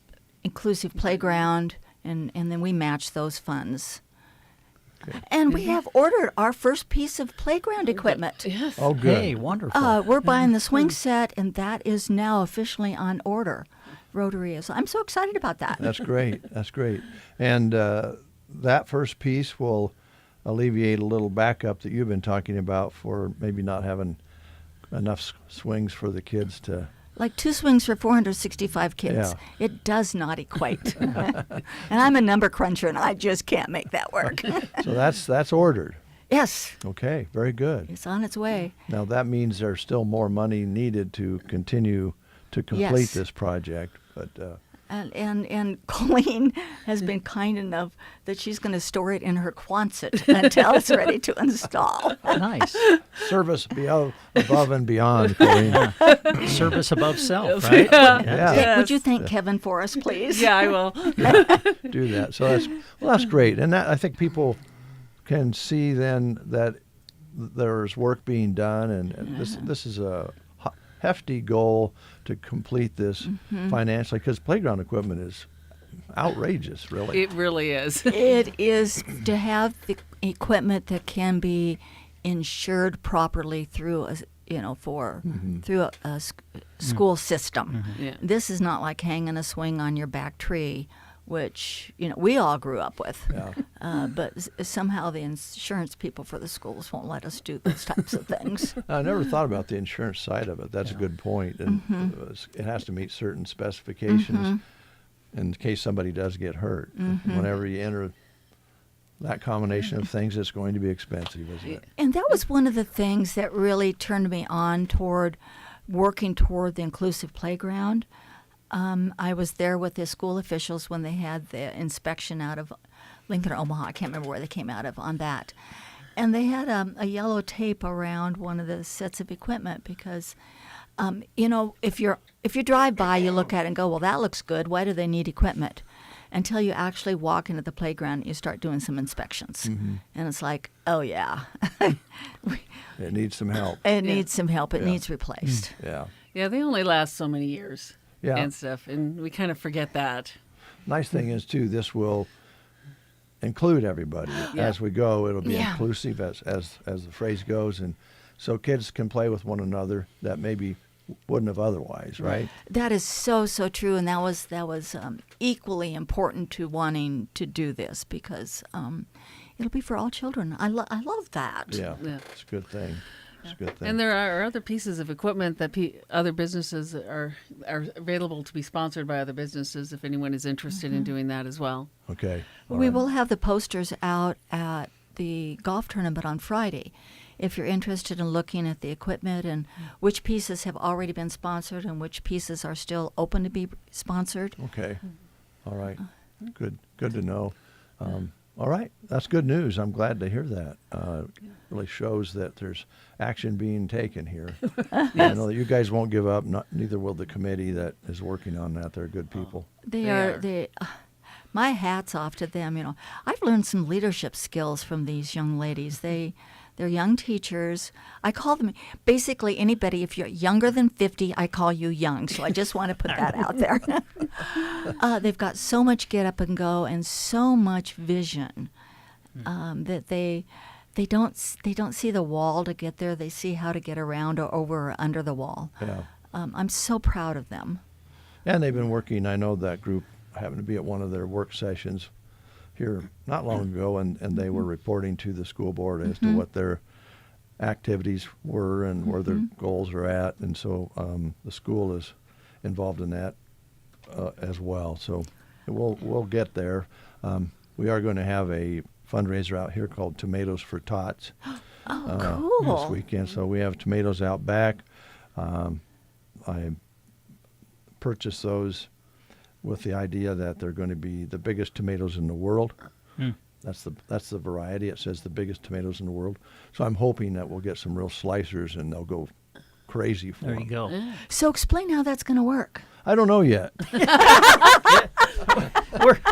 inclusive playground, and then we match those funds. Okay. And we have ordered our first piece of playground equipment. Yes. Oh, good. Hey, wonderful. We're buying the swing set, and that is now officially on order. Rotary is. I'm so excited about that. That's great. That's great. And that first piece will alleviate a little backup that you've been talking about for maybe not having enough swings for the kids to. Like 2 swings for 465 kids. Yeah. It does not equate. And I'm a number cruncher, and I just can't make that work. So that's ordered. Yes. Okay, very good. It's on its way. Now that means there's still more money needed to continue to complete this project, but. And Colleen has been kind enough that she's going to store it in her Quonset until it's ready to install. Nice. Service above and beyond, Colleen. Service above self, right? Yeah. Yes. Would you thank Kevin for us, please? Yeah, I will. Do that. So that's great, and that I think people can see then that there's work being done, and this is a hefty goal to complete this financially, because playground equipment is outrageous, really. It really is. It is to have the equipment that can be insured properly through through a school system. Yeah. This is not like hanging a swing on your back tree, which we all grew up with. Yeah. But somehow the insurance people for the schools won't let us do those types of things. I never thought about the insurance side of it. That's a good point. And it has to meet certain specifications in case somebody does get hurt. Whenever you enter that combination of things, it's going to be expensive, isn't it? And that was one of the things that really turned me on toward working toward the inclusive playground. I was there with the school officials when they had the inspection out of Lincoln or Omaha. I can't remember where they came out of on that. And they had a yellow tape around one of the sets of equipment because, if you drive by, you look at it and go, well, that looks good. Why do they need equipment? Until you actually walk into the playground and you start doing some inspections. And it's like, oh, yeah. It needs some help. It needs some help. It needs replaced. Yeah. Yeah, they only last so many years. Yeah. And stuff, and we kind of forget that. Nice thing is, too, this will include everybody as we go. It'll be inclusive, as the phrase goes, and so kids can play with one another that maybe wouldn't have otherwise, right? That is so true, and that was equally important to wanting to do this because it'll be for all children. I love that. Yeah, it's a good thing. It's a good thing. And there are other pieces of equipment that other businesses are available to be sponsored by other businesses if anyone is interested in doing that as well. Okay. We will have the posters out at the golf tournament on Friday. If you're interested in looking at the equipment and which pieces have already been sponsored and which pieces are still open to be sponsored. Okay. All right. Good to know. All right. That's good news. I'm glad to hear that. Really shows that there's action being taken here. I know that you guys won't give up. Neither will the committee that is working on that. They're good people. They are. My hat's off to them. I've learned some leadership skills from these young ladies. They're young teachers. I call them basically anybody. If you're younger than 50, I call you young. So I just want to put that out there. They've got so much get up and go and so much vision that they don't see the wall to get there. They see how to get around or over or under the wall. Yeah. I'm so proud of them. And they've been working. I know that group happened to be at one of their work sessions here not long ago, and they were reporting to the school board as to what their activities were and where their goals are at, and so the school is involved in that as well. So we'll get there. We are going to have a fundraiser out here called Tomatoes for Tots cool. this weekend. So we have tomatoes out back. I purchased those with the idea that they're going to be the biggest tomatoes in the world. That's the variety. It says the biggest tomatoes in the world. So I'm hoping that we'll get some real slicers and they'll go crazy for There them. you go. So explain how that's going to work. I don't know yet.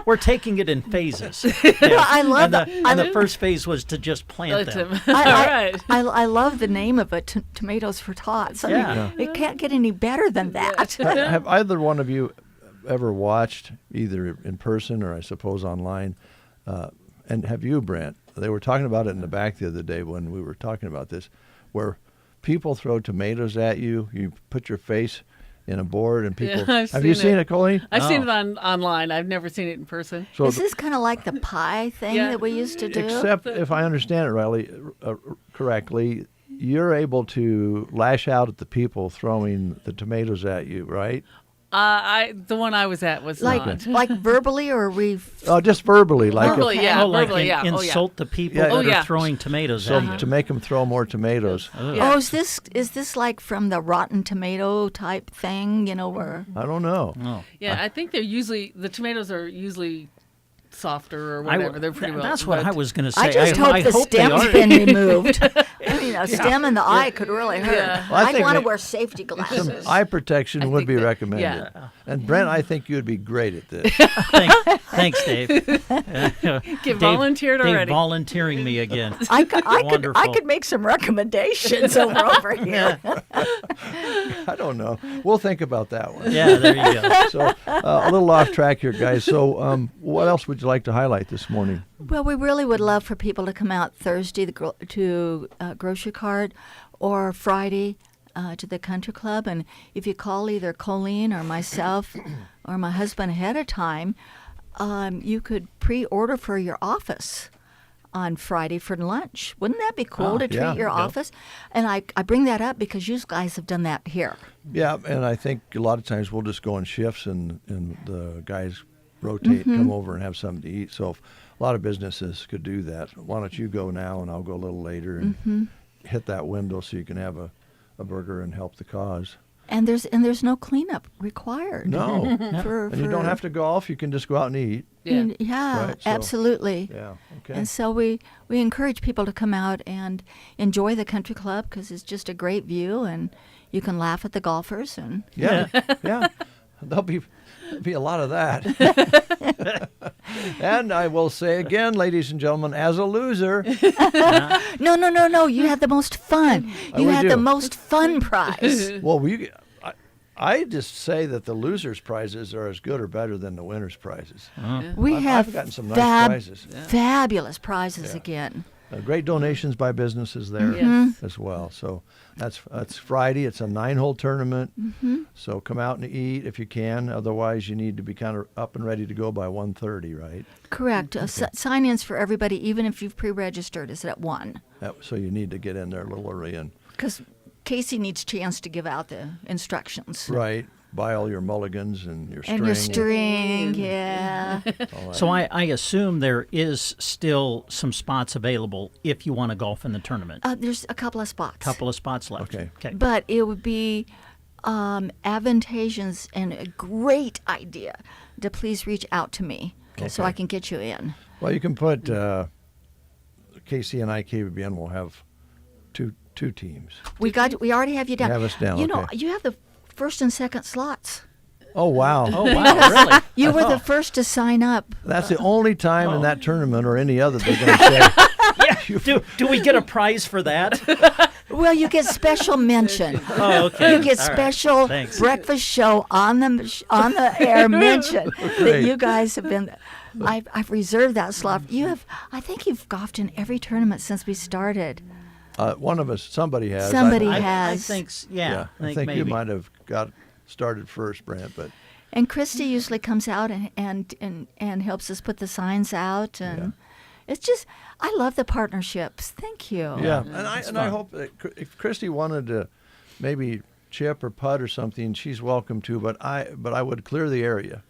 We're taking it in phases. I love that. And the first phase was to just plant them. I love the name of it, Tomatoes for Tots. I Yeah. mean, it can't get any better than that. Have either one of you ever watched, either in person or I suppose online, and have you, Brent? They were talking about it in the back the other day when we were talking about this, where people throw tomatoes at you. You put your face in a board and people. Have you seen it, Colleen? I've seen it online. I've never seen it in person. So Is this kind of like the pie thing that we used to do? Except if I understand it correctly, you're able to lash out at the people throwing the tomatoes at you, right? The one I was at was not. Like verbally, or Oh, just verbally, like verbally, yeah, verbally, yeah. Insult the people Yeah. that are throwing tomatoes at you. to make them throw more tomatoes. Oh, is this like from the Rotten Tomato type thing? You know, where I don't know. Yeah, I think the tomatoes are usually softer or whatever. They're pretty well. That's what I was going to say. I just hope the stem's been removed. I mean, a stem in the eye could really hurt. Yeah. Well, I I'd think want to ma- wear safety glasses. Some eye protection would be recommended. yeah. And Brent, I think you'd be great at this. Thanks, Dave. Get volunteered Dave already. volunteering me again. I could Wonderful. make some recommendations over here. I don't know. We'll think about that one. Yeah, there you go. So a little off track here, guys. So what else would you like to highlight this morning? Well, we really would love for people to come out Thursday to Grocery Cart, or Friday to the Country Club. And if you call either Colleen or myself or my husband ahead of time, you could pre-order for your office on Friday for lunch. Wouldn't that be cool to treat your office? And I bring that up because you guys have done that here. Yeah, and I think a lot of times we'll just go in shifts and the guys rotate, come over and have something to eat. So if a lot of businesses could do that. Why don't you go now and I'll go a little later and hit that window so you can have a burger and help the cause. And there's no cleanup required. No. And you don't have to golf. You can just go out and eat. Yeah, Right, so- absolutely. Yeah, okay. And so we encourage people to come out and enjoy the country club because it's just a great view, and you can laugh at the golfers. And Yeah. There'll be a lot of that. And I will say again, ladies and gentlemen, as a loser. No. You had the most fun. You we had do. the most fun prize. Well, I just say that the losers' prizes are as good or better than the winners' prizes. We have I've gotten some nice prizes. fabulous prizes again. Great donations by businesses there as well. So that's Friday. It's a 9-hole tournament. So come out and eat if you can. Otherwise, you need to be kind of up and ready to go by 1:30, right? Correct. Sign-ins for everybody, even if you've pre-registered, is at 1. So you need to get in there a little early and Because Casey needs a chance to give out the instructions. right. Buy all your mulligans and your string. And your string, yeah. So I assume there is still some spots available if you want to golf in the tournament. There's a couple of spots. Couple of spots left. Okay. But it would be advantageous and a great idea to please reach out to me so I can get you in. Well, you can put KCNI, KBBN will have two teams. We already have you down. You have us down, You know, okay. you have the first and second slots. Oh, wow. Oh, wow, really? You were the first to sign up. That's the only time in that tournament or any other they're going to say. Do we get a prize for that? Well, you get special mention. Oh, okay. You get All right. special Thanks. breakfast show on the air mention that Great. you guys have been. I've reserved that slot. I think you've golfed in every tournament since we started. One of us, somebody has. Somebody I has. think, I think maybe. you might have got started first, Brent, but And Christy usually comes out and helps us put the signs out, and it's just I love the partnerships. Thank you. yeah. And I hope that if Christy wanted to maybe chip or putt or something, she's welcome to. But I would clear the area.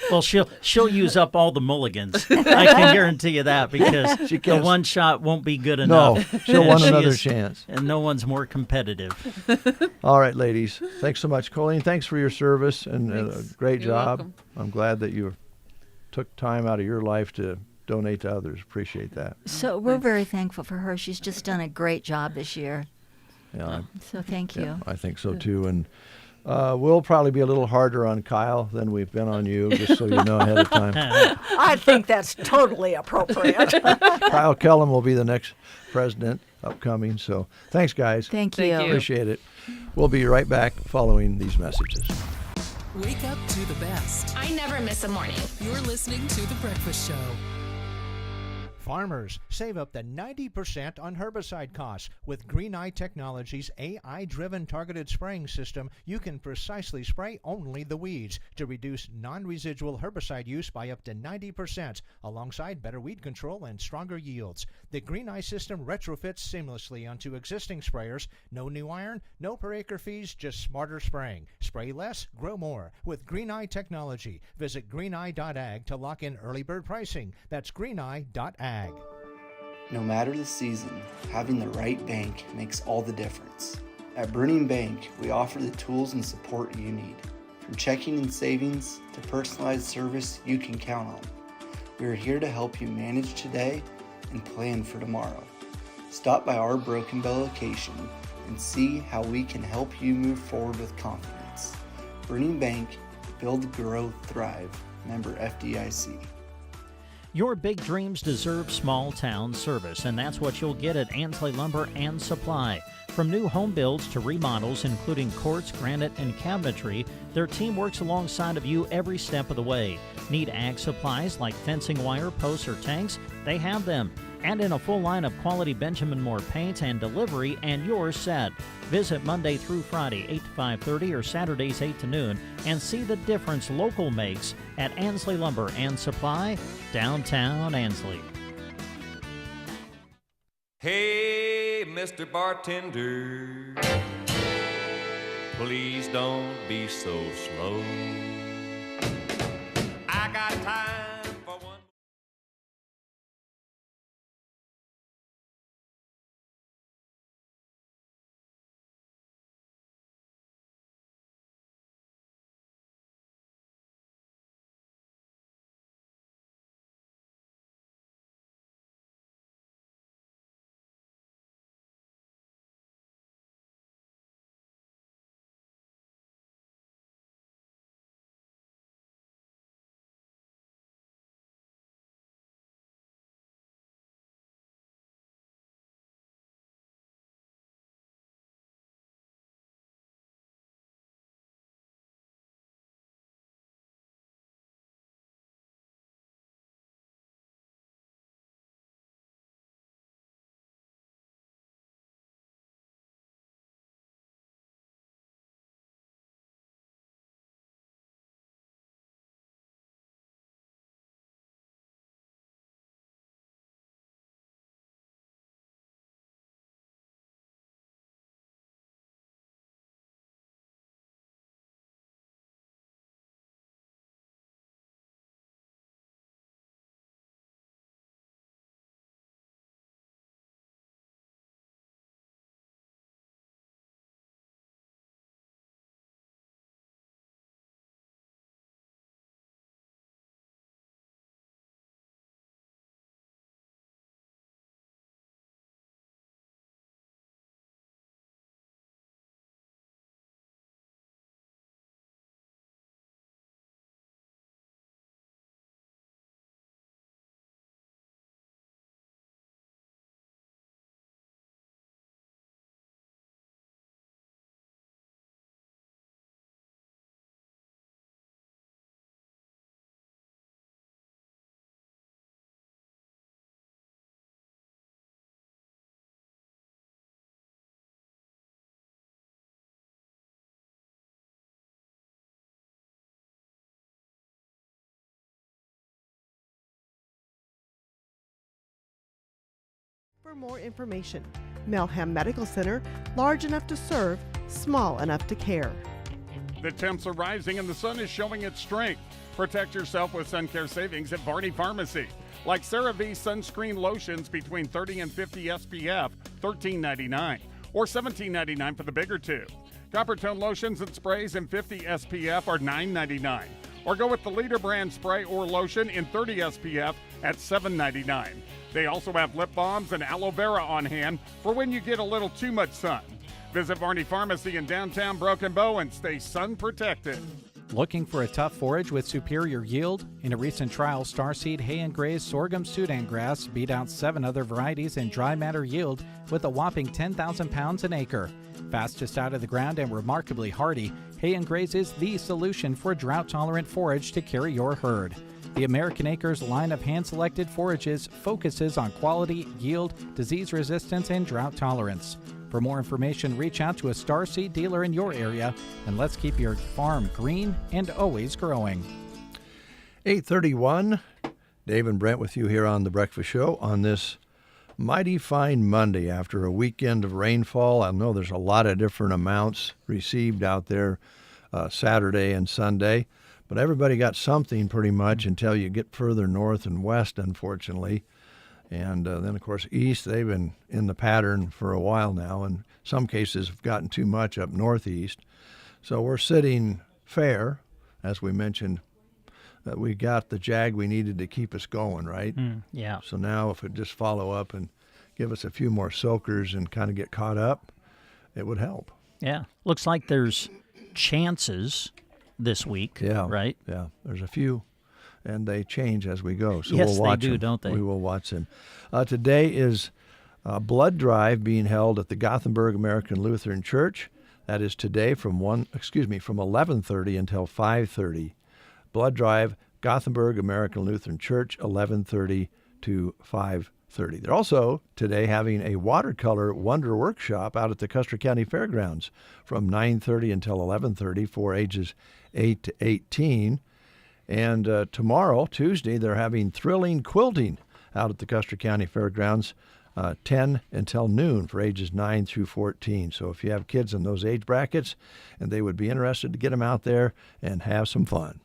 Well, she'll use up all the mulligans. I can guarantee you that because the one shot won't be good enough. No, she'll want another chance. And no one's more competitive. All right, ladies. Thanks so much, Colleen. Thanks for your service and a great You're job. welcome. I'm glad that you took time out of your life to donate to others. Appreciate that. So we're very thankful for her. She's just done a great job this year. Yeah. So thank you. Yeah, I think so too. And we'll probably be a little harder on Kyle than we've been on you, just so you know ahead of time. I think that's totally appropriate. Kyle Kellum will be the next president upcoming. So thanks, guys. Thank you. Appreciate it. We'll be right back following these messages. Wake up to the best. I never miss a morning. You're listening to The Breakfast Show. Farmers, save up to 90% on herbicide costs. With Green Eye Technologies' AI-driven targeted spraying system, you can precisely spray only the weeds to reduce non-residual herbicide use by up to 90%, alongside better weed control and stronger yields. The Green Eye system retrofits seamlessly onto existing sprayers. No new iron, no per acre fees, just smarter spraying. Spray less, grow more. With Green Eye Technology, visit greeneye.ag to lock in early bird pricing. That's greeneye.ag. No matter the season, having the right bank makes all the difference. At Burning Bank, we offer the tools and support you need. From checking and savings to personalized service you can count on. We are here to help you manage today and plan for tomorrow. Stop by our Broken Bow location and see how we can help you move forward with confidence. Burning Bank, build, grow, thrive. Member FDIC. Your big dreams deserve small town service, and that's what you'll get at Ansley Lumber and Supply. From new home builds to remodels, including quartz, granite, and cabinetry, their team works alongside of you every step of the way. Need ag supplies like fencing wire, posts, or tanks? They have them. And in a full line of quality Benjamin Moore paint and delivery, and you're set. Visit Monday through Friday, 8 to 5:30 or Saturdays, 8 to noon, and see the difference local makes at Ansley Lumber and Supply, downtown Ansley. Hey, Mr. Bartender, please don't be so slow. I got time for one. For more information, Melham Medical Center, large enough to serve, small enough to care. The temps are rising and the sun is showing its strength. Protect yourself with sun care savings at Varney Pharmacy. Like CeraVe sunscreen lotions between 30 and 50 SPF, $13.99, or $17.99 for the bigger two. Copper Tone lotions and sprays in 50 SPF are $9.99, or go with the Leader brand spray or lotion in 30 SPF at $7.99. They also have lip balms and aloe vera on hand for when you get a little too much sun. Visit Varney Pharmacy in downtown Broken Bow and stay sun protected. Looking for a tough forage with superior yield? In a recent trial, Starseed Hay and Gray's sorghum Sudan grass beat out 7 other varieties in dry matter yield with a whopping 10,000 pounds an acre. Fastest out of the ground and remarkably hardy, Hay and Gray's is the solution for drought-tolerant forage to carry your herd. The American Acres line of hand-selected forages focuses on quality, yield, disease resistance, and drought tolerance. For more information, reach out to a Starseed dealer in your area, and let's keep your farm green and always growing. 8:31, Dave and Brent with you here on The Breakfast Show on this mighty fine Monday after a weekend of rainfall. I know there's a lot of different amounts received out there Saturday and Sunday, but everybody got something pretty much until you get further north and west, unfortunately. And then, of course, east, they've been in the pattern for a while now, and some cases have gotten too much up northeast. So we're sitting fair, as we mentioned, that we got the jag we needed to keep us going, right? Yeah. So now if it just follow up and give us a few more soakers and kind of get caught up, it would help. Yeah. Looks like there's chances this week, right? Yeah, there's a few. And they change as we go. So yes, we'll watch they do, them. Don't they? We will watch them. Today is a blood drive being held at the Gothenburg American Lutheran Church. That is today from 11:30 until 5:30. Blood drive, Gothenburg American Lutheran Church, 11:30 to 5:30. They're also today having a watercolor wonder workshop out at the Custer County Fairgrounds from 9:30 until 11:30 for ages 8 to 18. And tomorrow, Tuesday, they're having thrilling quilting out at the Custer County Fairgrounds, 10 until noon for ages 9 through 14. So if you have kids in those age brackets, and they would be interested to get them out there and have some fun.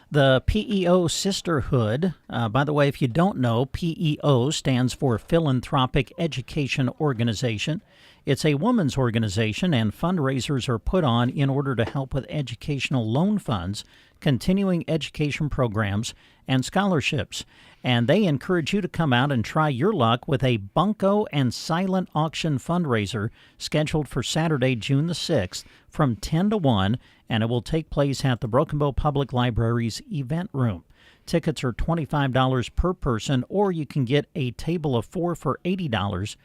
The PEO Sisterhood, by the way, if you don't know, PEO stands for Philanthropic Education Organization. It's a women's organization, and fundraisers are put on in order to help with educational loan funds, continuing education programs, and scholarships. And they encourage you to come out and try your luck with a bunco and silent auction fundraiser scheduled for Saturday, June the 6th from 10 to 1, and it will take place at the Broken Bow Public Library's event room. Tickets are $25 per person, or you can get a table of 4 for $80.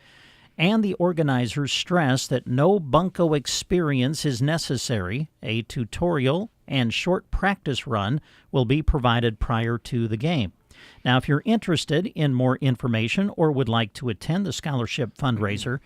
And the organizers stress that no bunco experience is necessary. A tutorial and short practice run will be provided prior to the game. Now, if you're interested in more information or would like to attend the scholarship fundraiser,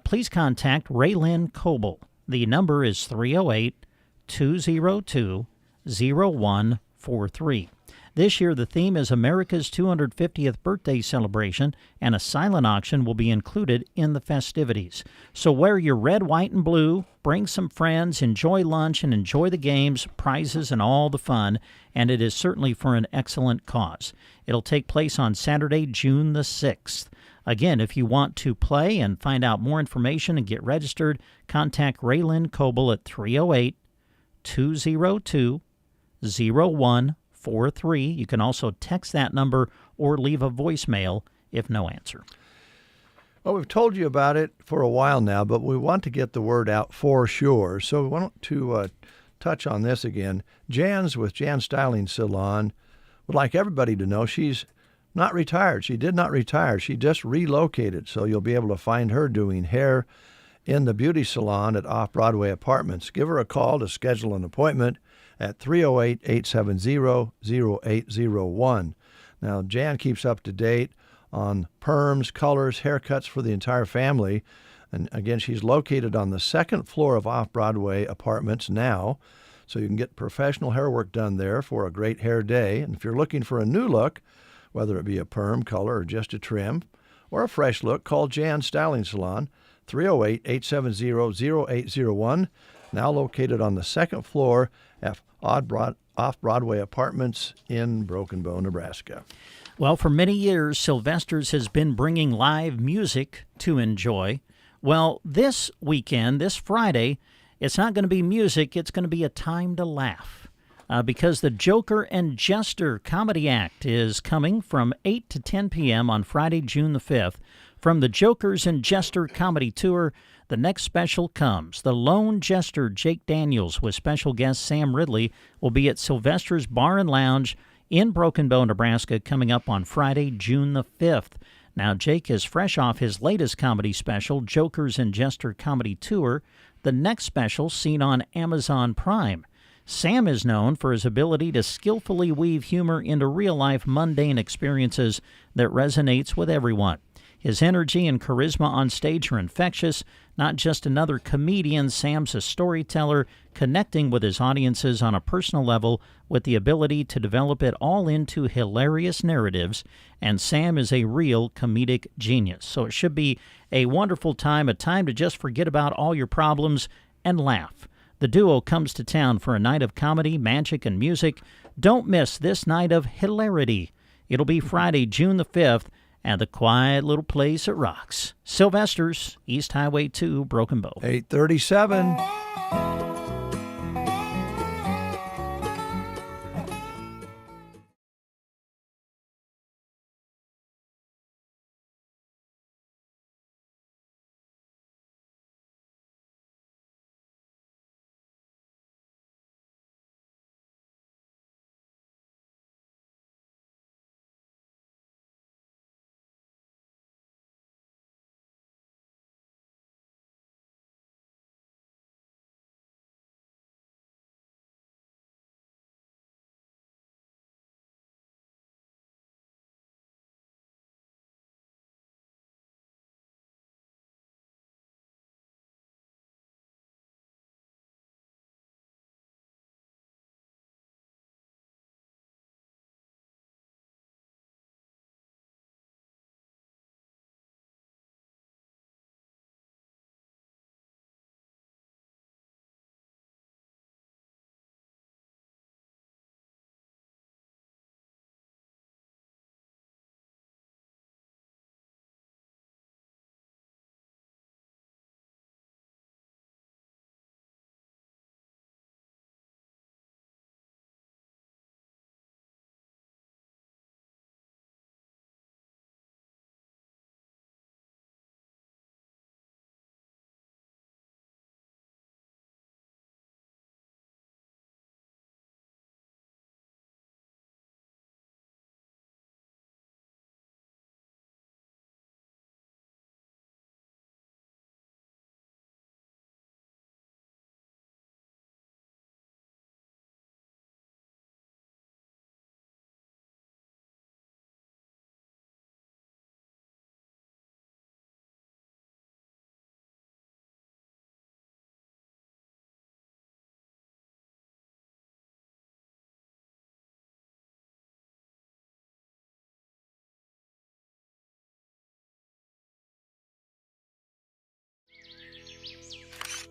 please contact Raylyn Coble. The number is 308-202-0143. This year, the theme is America's 250th birthday celebration, and a silent auction will be included in the festivities. So wear your red, white, and blue, bring some friends, enjoy lunch, and enjoy the games, prizes, and all the fun, and it is certainly for an excellent cause. It'll take place on Saturday, June the 6th. Again, if you want to play and find out more information and get registered, contact Raylyn Coble at 308-202-0143. You can also text that number or leave a voicemail if no answer. Well, we've told you about it for a while now, but we want to get the word out for sure. So we want to touch on this again. Jan's with Jan Styling Salon would like everybody to know she's not retired. She did not retire. She just relocated. So you'll be able to find her doing hair in the beauty salon at Off-Broadway Apartments. Give her a call to schedule an appointment at 308-870-0801. Now, Jan keeps up to date on perms, colors, haircuts for the entire family. And again, she's located on the second floor of Off-Broadway Apartments now, so you can get professional hair work done there for a great hair day. And if you're looking for a new look, whether it be a perm, color, or just a trim, or a fresh look, call Jan Styling Salon, 308-870-0801, now located on the second floor at Off-Broadway Apartments in Broken Bow, Nebraska. Well, for many years, Sylvester's has been bringing live music to enjoy. Well, this weekend, this Friday, it's not going to be music, it's going to be a time to laugh. because the Joker and Jester Comedy Act is coming from 8 to 10 p.m. on Friday, June the 5th. From the Jokers and Jester Comedy Tour, the next special comes. The Lone Jester, Jake Daniels, with special guest Sam Ridley, will be at Sylvester's Bar and Lounge in Broken Bow, Nebraska, coming up on Friday, June the 5th. Now, Jake is fresh off his latest comedy special, Jokers and Jester Comedy Tour, the next special seen on Amazon Prime. Sam is known for his ability to skillfully weave humor into real-life mundane experiences that resonates with everyone. His energy and charisma on stage are infectious. Not just another comedian, Sam's a storyteller, connecting with his audiences on a personal level with the ability to develop it all into hilarious narratives, and Sam is a real comedic genius. So it should be a wonderful time, a time to just forget about all your problems and laugh. The duo comes to town for a night of comedy, magic, and music. Don't miss this night of hilarity. It'll be Friday, June the 5th, at the quiet little place at Rocks. Sylvester's, East Highway 2, Broken Bow. 837.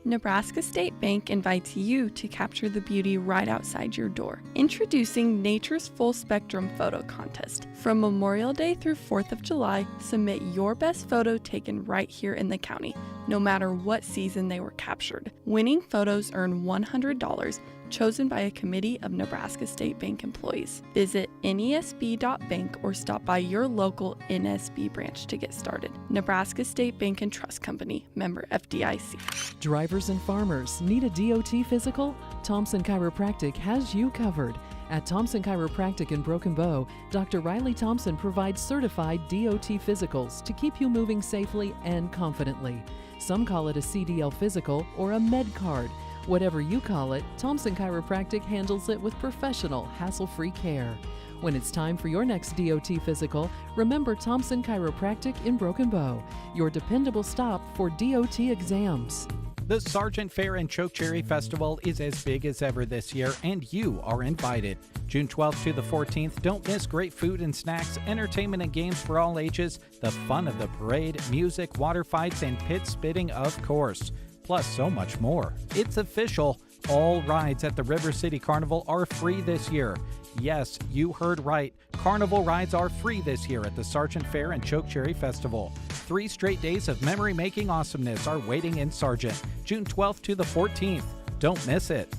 Nebraska State Bank invites you to capture the beauty right outside your door. Introducing Nature's Full Spectrum Photo Contest. From Memorial Day through 4th of July, submit your best photo taken right here in the county, no matter what season they were captured. Winning photos earn $100, chosen by a committee of Nebraska State Bank employees. Visit nesb.bank or stop by your local NSB branch to get started. Nebraska State Bank and Trust Company, member FDIC. Drivers and farmers need a DOT physical? Thompson Chiropractic has you covered. At Thompson Chiropractic in Broken Bow, Dr. Riley Thompson provides certified DOT physicals to keep you moving safely and confidently. Some call it a CDL physical or a med card. Whatever you call it, Thompson Chiropractic handles it with professional, hassle-free care. When it's time for your next DOT physical, remember Thompson Chiropractic in Broken Bow, your dependable stop for DOT exams. The Sargent Fair and Chokecherry Festival is as big as ever this year, and you are invited. June 12th to the 14th, don't miss great food and snacks, entertainment and games for all ages, the fun of the parade, music, water fights, and pit spitting, of course. Plus so much more. It's official. All rides at the River City Carnival are free this year. Yes, you heard right. Carnival rides are free this year at the Sargent Fair and Chokecherry Festival. 3 straight days of memory-making awesomeness are waiting in Sargent, June 12th to the 14th. Don't miss it.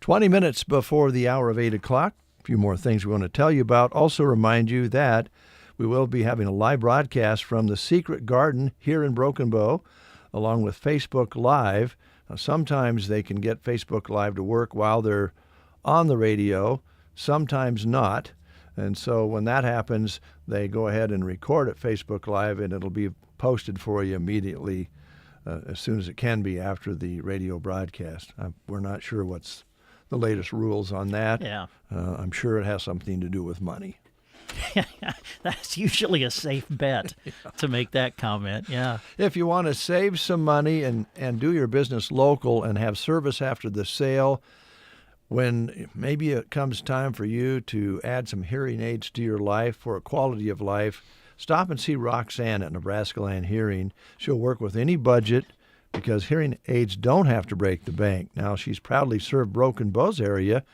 20 minutes before the hour of 8 o'clock, a few more things we want to tell you about. Also remind you that we will be having a live broadcast from the Secret Garden here in Broken Bow, along with Facebook Live. Now, sometimes they can get Facebook Live to work while they're on the radio, sometimes not. And so when that happens, they go ahead and record at Facebook Live, and it'll be posted for you immediately as soon as it can be after the radio broadcast. We're not sure what's the latest rules on that. Yeah. I'm sure it has something to do with money. That's usually a safe bet to make that comment. Yeah. If you want to save some money and do your business local and have service after the sale, when maybe it comes time for you to add some hearing aids to your life for a quality of life, stop and see Roxanne at Nebraska Land Hearing. She'll work with any budget because hearing aids don't have to break the bank. Now, she's proudly served Broken Bow's area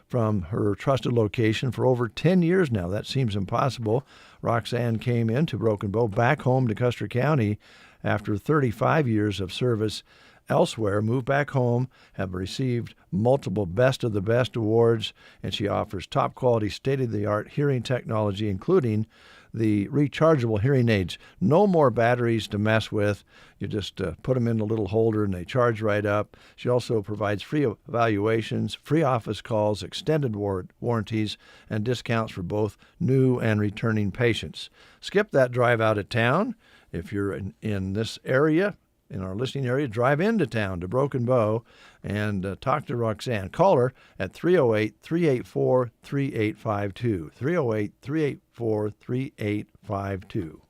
from her trusted location for over 10 years now. That seems impossible. Roxanne came into Broken Bow back home to Custer County after 35 years of service elsewhere, moved back home, have received multiple Best of the Best awards, and she offers top quality, state-of-the-art hearing technology, including the rechargeable hearing aids. No more batteries to mess with. You just put them in a little holder and they charge right up. She also provides free evaluations, free office calls, extended warranties, and discounts for both new and returning patients. Skip that drive out of town. If you're in this area, in our listening area, drive into town to Broken Bow and talk to Roxanne. Call her at 308-384-3852. 308-384-3852.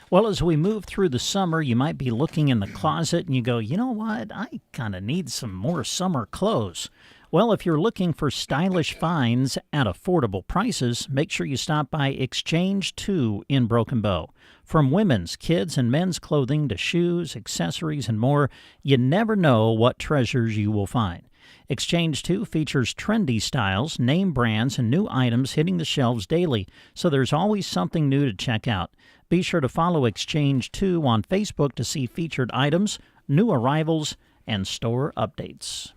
Well, as we move through the summer, you might be looking in the closet and you go, you know what? I kind of need some more summer clothes. Well, if you're looking for stylish finds at affordable prices, make sure you stop by Exchange 2 in Broken Bow. From women's, kids, and men's clothing to shoes, accessories, and more, you never know what treasures you will find. Exchange 2 features trendy styles, name brands, and new items hitting the shelves daily, so there's always something new to check out. Be sure to follow Exchange 2 on Facebook to see featured items, new arrivals, and store updates.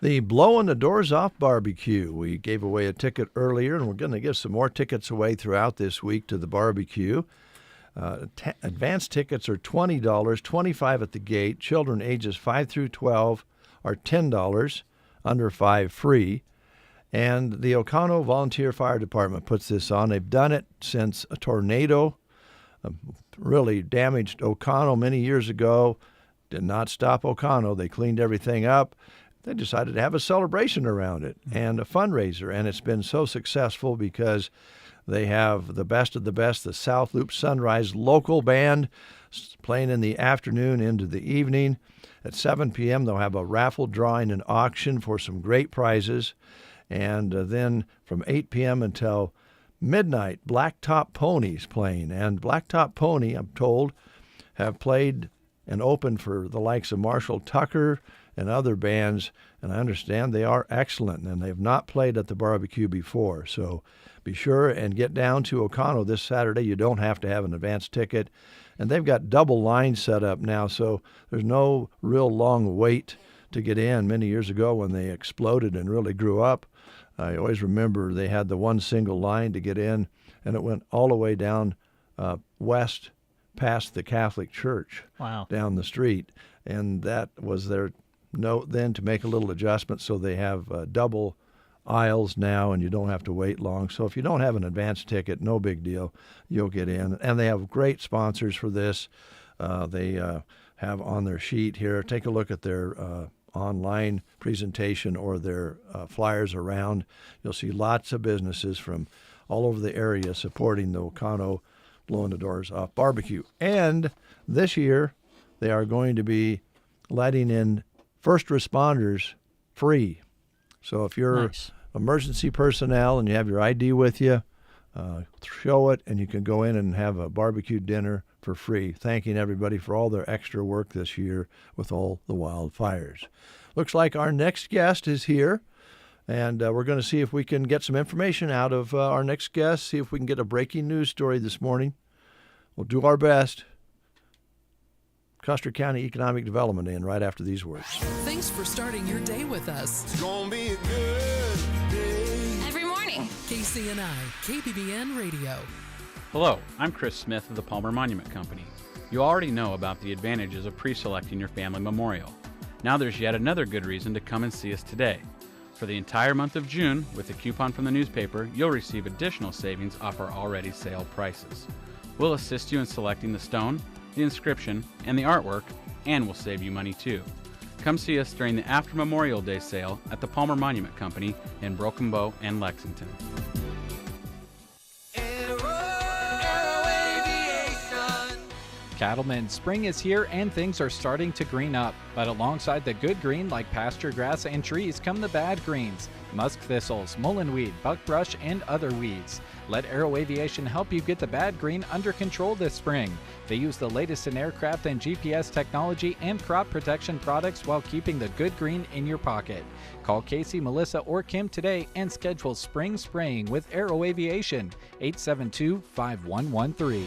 The Blowing the Doors Off barbecue. We gave away a ticket earlier, and we're going to give some more tickets away throughout this week to the barbecue. Advance tickets are $20, $25 at the gate. Children ages 5 through 12 are $10, under 5 free. And the Oconto Volunteer Fire Department puts this on. They've done it since a tornado really damaged Oconto many years ago. Did not stop Oconto. They cleaned everything up. They decided to have a celebration around it and a fundraiser. And it's been so successful because they have the best of the best, the South Loop Sunrise local band playing in the afternoon into the evening. At 7 p.m., they'll have a raffle drawing and auction for some great prizes. And then from 8 p.m. until midnight, Blacktop Pony's playing. And Blacktop Pony, I'm told, have played and opened for the likes of Marshall Tucker and other bands. And I understand they are excellent, and they've not played at the barbecue before. So be sure and get down to Oconto this Saturday. You don't have to have an advance ticket. And they've got double lines set up now, so there's no real long wait to get in. Many years ago when they exploded and really grew up, I always remember they had the one single line to get in, and it went all the way down west past the Catholic Church. Wow. Down the street. And that was their note then to make a little adjustment, so they have double aisles now, and you don't have to wait long. So if you don't have an advance ticket, no big deal. You'll get in. And they have great sponsors for this. They have on their sheet here, take a look at their online presentation or their flyers around. You'll see lots of businesses from all over the area supporting the Oconto Blowing the Doors Off barbecue. And this year, they are going to be letting in first responders free. So if you're Nice. emergency personnel and you have your ID with you, show it, and you can go in and have a barbecue dinner for free, thanking everybody for all their extra work this year with all the wildfires. Looks like our next guest is here, and we're going to see if we can get some information out of our next guest, see if we can get a breaking news story this morning. We'll do our best. Custer County Economic Development in right after these words. Thanks for starting your day with us. It's gonna be a good day. Every morning. KCNI, KBBN Radio. Hello, I'm Chris Smith of the Palmer Monument Company. You already know about the advantages of pre-selecting your family memorial. Now there's yet another good reason to come and see us today. For the entire month of June, with a coupon from the newspaper, you'll receive additional savings off our already sale prices. We'll assist you in selecting the stone, the inscription, and the artwork, and we'll save you money too. Come see us during the After Memorial Day sale at the Palmer Monument Company in Broken Bow and Lexington. Cattlemen, spring is here and things are starting to green up. But alongside the good green like pasture grass and trees come the bad greens. Musk thistles, mullenweed, buckbrush, and other weeds. Let Aero Aviation help you get the bad green under control this spring. They use the latest in aircraft and GPS technology and crop protection products while keeping the good green in your pocket. Call Casey, Melissa, or Kim today and schedule spring spraying with Aero Aviation, 872-5113.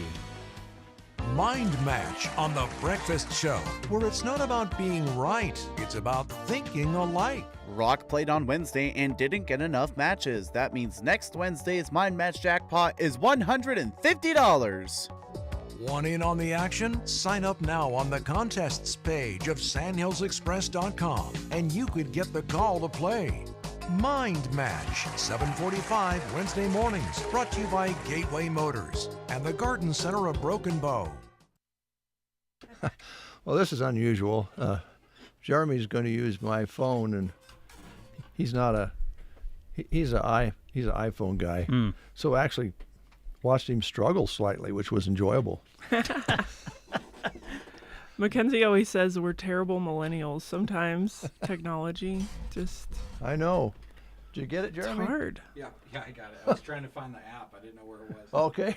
Mind Match on The Breakfast Show, where it's not about being right, it's about thinking alike. Rock played on Wednesday and didn't get enough matches. That means next Wednesday's Mind Match jackpot is $150. Want in on the action? Sign up now on the contests page of sandhillsexpress.com and you could get the call to play. Mind Match, 7:45 Wednesday mornings, brought to you by Gateway Motors and the Garden Center of Broken Bow. Well, this is unusual. Jeremy's going to use my phone, and he's not he's an iPhone guy. So actually watched him struggle slightly, which was enjoyable. Mackenzie always says we're terrible millennials. Sometimes technology just... I know. Did you get it, Jeremy? It's hard. Yeah, I got it. I was trying to find the app. I didn't know where it was. Okay.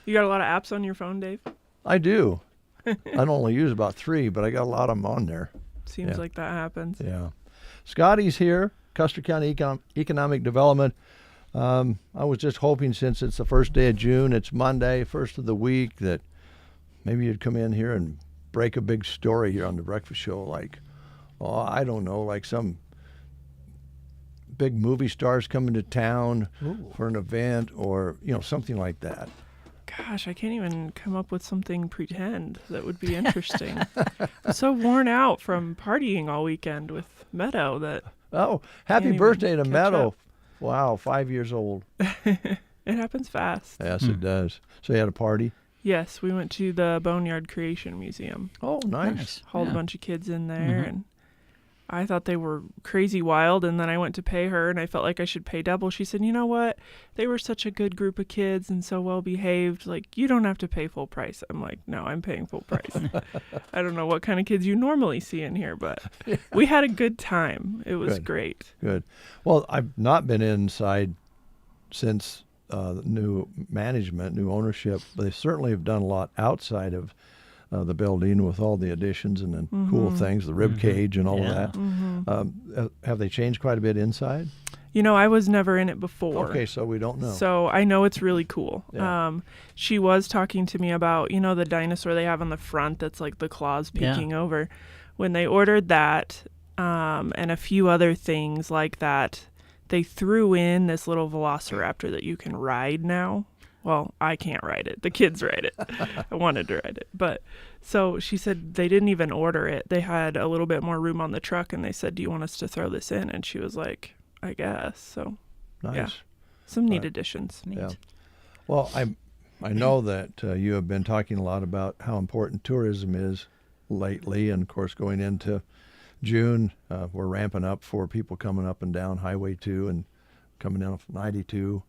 You got a lot of apps on your phone, Dave? I do. I only use about 3, but I got a lot of them on there. Seems like that happens. Yeah. Scotty's here, Custer County Economic Development. I was just hoping, since it's the first day of June, it's Monday, first of the week, that maybe you'd come in here and break a big story here on the Breakfast Show, like, I don't know, like some big movie stars coming to town for an event, or something like that. Gosh, I can't even come up with something pretend that would be interesting. I'm so worn out from partying all weekend with Meadow that... Oh, happy birthday to Meadow. Wow, 5 years old. It happens fast. Yes, it does. So you had a party? Yes, we went to the Boneyard Creation Museum. Oh, nice. Hauled a bunch of kids in there, and I thought they were crazy wild, and then I went to pay her, and I felt like I should pay double. She said, you know what? They were such a good group of kids and so well behaved. Like, you don't have to pay full price. I'm like, no, I'm paying full price. I don't know what kind of kids you normally see in here, but we had a good time. It was great. Good. Well, I've not been inside since new management, new ownership, but they certainly have done a lot outside of the building with all the additions and the cool things, the rib cage and all of that. Have they changed quite a bit inside? You know, I was never in it before. Okay, so we don't know. So I know it's really cool. Yeah. She was talking to me about, the dinosaur they have on the front that's like the claws peeking over. When they ordered that and a few other things like that, they threw in this little velociraptor that you can ride now. Well, I can't ride it. The kids ride it. I wanted to ride it. But so she said they didn't even order it. They had a little bit more room on the truck, and they said, do you want us to throw this in? And she was like, I guess. So, nice. Yeah, some neat additions. Yeah. Well, I know that you have been talking a lot about how important tourism is lately. And, of course, going into June, we're ramping up for people coming up and down Highway 2 and coming down 92.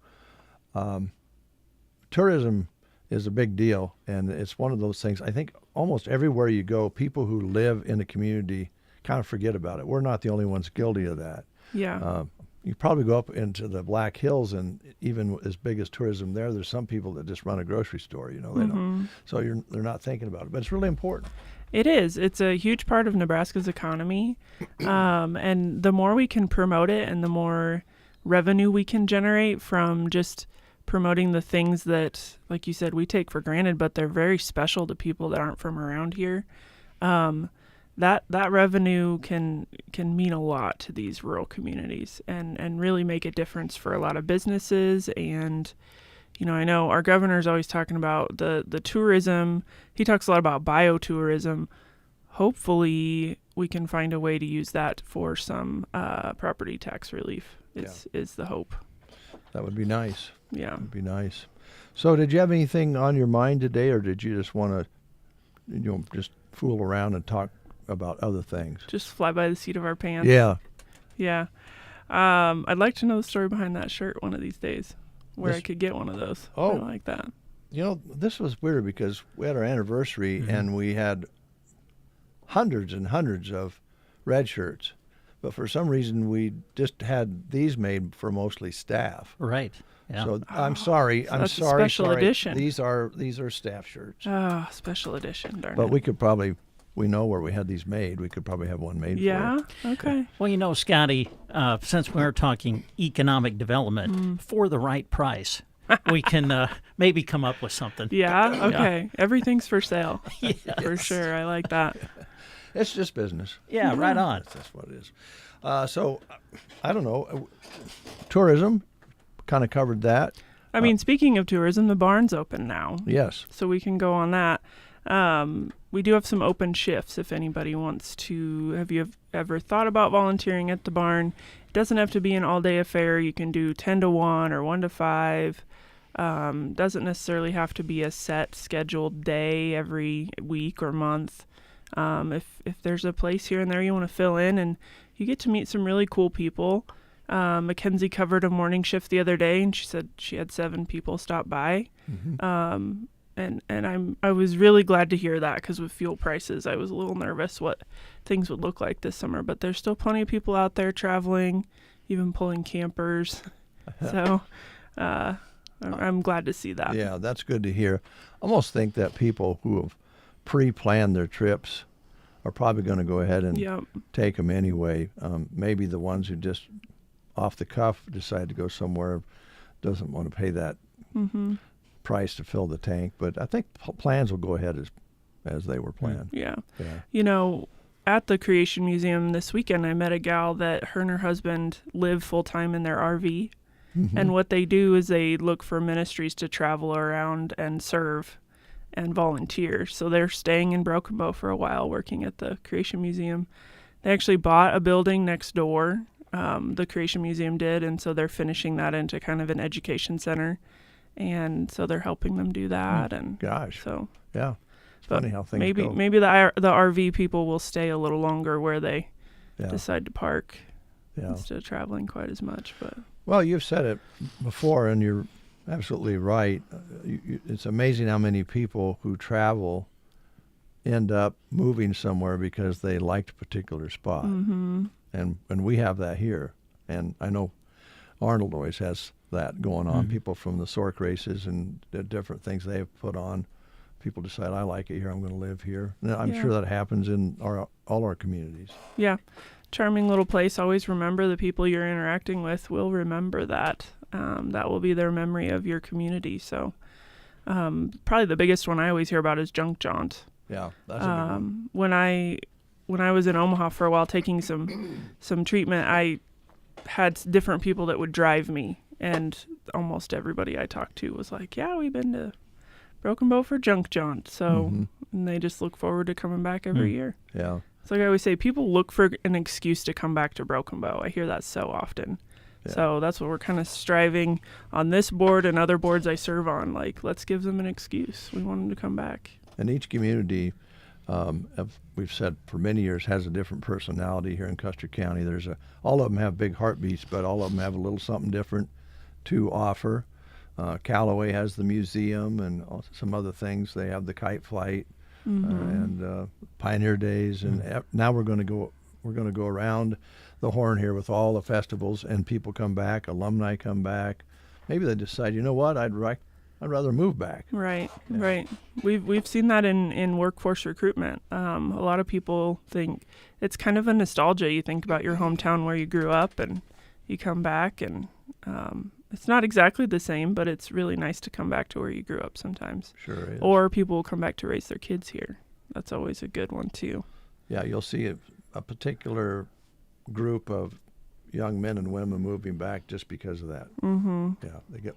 Tourism is a big deal, and it's one of those things. I think almost everywhere you go, people who live in the community kind of forget about it. We're not the only ones guilty of that. Yeah. You probably go up into the Black Hills, and even as big as tourism there's some people that just run a grocery store. They don't. So they're not thinking about it, but it's really important. It is. It's a huge part of Nebraska's economy, and the more we can promote it, and the more revenue we can generate from just promoting the things that, like you said, we take for granted, but they're very special to people that aren't from around here. That revenue can mean a lot to these rural communities and really make a difference for a lot of businesses. And I know our governor's always talking about the tourism. He talks a lot about biotourism. Hopefully we can find a way to use that for some property tax relief is the hope. That would be nice. Yeah. That would be nice. So did you have anything on your mind today, or did you just want to just fool around and talk about other things? Just fly by the seat of our pants. Yeah. Yeah. I'd like to know the story behind that shirt one of these days, where I could get one of those. Oh. I like that. This was weird because we had our anniversary and we had hundreds and hundreds of red shirts. But for some reason, we just had these made for mostly staff. Right. Yeah. So I'm sorry. So I'm that's a sorry. special edition. These are staff shirts. Oh, special edition. Darn But it. we could probably, we know where we had these made. We could probably have one made for Yeah. you. Okay. Well, Scotty, since we're talking economic development, for the right price, we can maybe come up with something. Yeah. Okay. Everything's for sale. Yes. For sure. I like that. It's just business. Yeah, right on. That's what it is. So, I don't know. Tourism, kind of covered that. I mean, speaking of tourism, the barn's open now. Yes. So we can go on that. We do have some open shifts if anybody wants to. Have you ever thought about volunteering at the barn? It doesn't have to be an all-day affair. You can do 10 to 1 or 1 to 5. Doesn't necessarily have to be a set scheduled day every week or month. If there's a place here and there you want to fill in, and you get to meet some really cool people. Mackenzie covered a morning shift the other day, and she said she had 7 people stop by. Mm-hmm. And I was really glad to hear that, because with fuel prices, I was a little nervous what things would look like this summer. But there's still plenty of people out there traveling, even pulling campers. So I'm glad to see that. Yeah, that's good to hear. I almost think that people who have pre-planned their trips are probably going to go ahead and take them anyway. Maybe the ones who just off the cuff decide to go somewhere doesn't want to pay that price to fill the tank. But I think plans will go ahead as they were planned. Yeah. At the Creation Museum this weekend, I met a gal that her and her husband live full-time in their RV. And what they do is they look for ministries to travel around and serve and volunteer. So they're staying in Broken Bow for a while, working at the Creation Museum. They actually bought a building next door, the Creation Museum did, and so they're finishing that into kind of an education center. And so they're helping them do that. And so yeah, it's funny how things go. Maybe the RV people will stay a little longer where they decide to park instead of traveling quite as much. But well, you've said it before, and you're absolutely right. It's amazing how many people who travel end up moving somewhere because they liked a particular spot. And we have that here. And I know Arnold always has that going on. People from the Sork races and the different things they've put on, people decide, I like it here, I'm going to live here. And I'm sure that happens in all our communities. Yeah. Charming little place. Always remember the people you're interacting with will remember that. That will be their memory of your community. So probably the biggest one I always hear about is Junk Jaunt. Yeah, that's a big one. When I was in Omaha for a while taking some treatment, I had different people that would drive me, and almost everybody I talked to was like, yeah, we've been to Broken Bow for Junk Jaunt. So and they just look forward to coming back every year. Yeah. It's like I always say, people look for an excuse to come back to Broken Bow. I hear that so often. Yeah. So that's what we're kind of striving on this board and other boards I serve on. Like, let's give them an excuse. We want them to come back. And each community, we've said for many years, has a different personality here in Custer County. All of them have big heartbeats, but all of them have a little something different to offer. Callaway has the museum and some other things. They have the kite flight and Pioneer Days, and now we're going to go around the horn here with all the festivals, and people come back, alumni come back. Maybe they decide, you know what, I'd rather move back. Right, right. We've seen that in workforce recruitment. A lot of people think it's kind of a nostalgia. You think about your hometown where you grew up, and you come back, and It's not exactly the same, but it's really nice to come back to where you grew up sometimes. Sure is. Or people will come back to raise their kids here. That's always a good one, too. Yeah, you'll see a particular group of young men and women moving back just because of that. Mm-hmm. Yeah,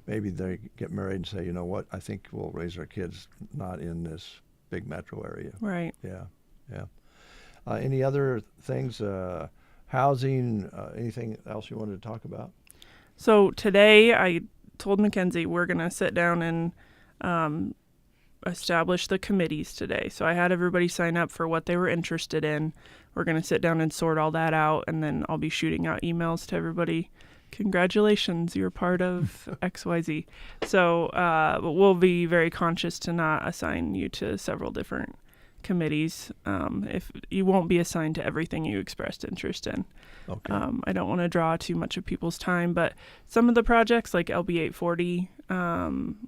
maybe they get married and say, you know what, I think we'll raise our kids not in this big metro area. Right. Yeah. Any other things, housing, anything else you wanted to talk about? So today I told Mackenzie we're going to sit down and establish the committees today. So I had everybody sign up for what they were interested in. We're going to sit down and sort all that out, and then I'll be shooting out emails to everybody. Congratulations, you're part of XYZ. So we'll be very conscious to not assign you to several different committees. If you won't be assigned to everything you expressed interest in. Okay. I don't want to draw too much of people's time, but some of the projects like LB 840,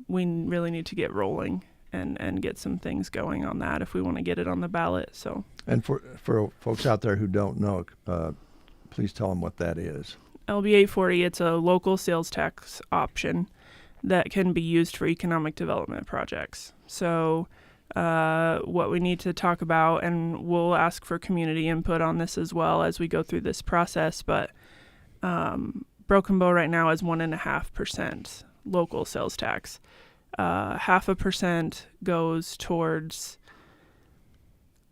we really need to get rolling and get some things going on that if we want to get it on the ballot. So. And for folks out there who don't know, please tell them what that is. LB 840, it's a local sales tax option that can be used for economic development projects. So what we need to talk about, and we'll ask for community input on this as well as we go through this process, but Broken Bow right now is 1.5% local sales tax. 0.5% goes towards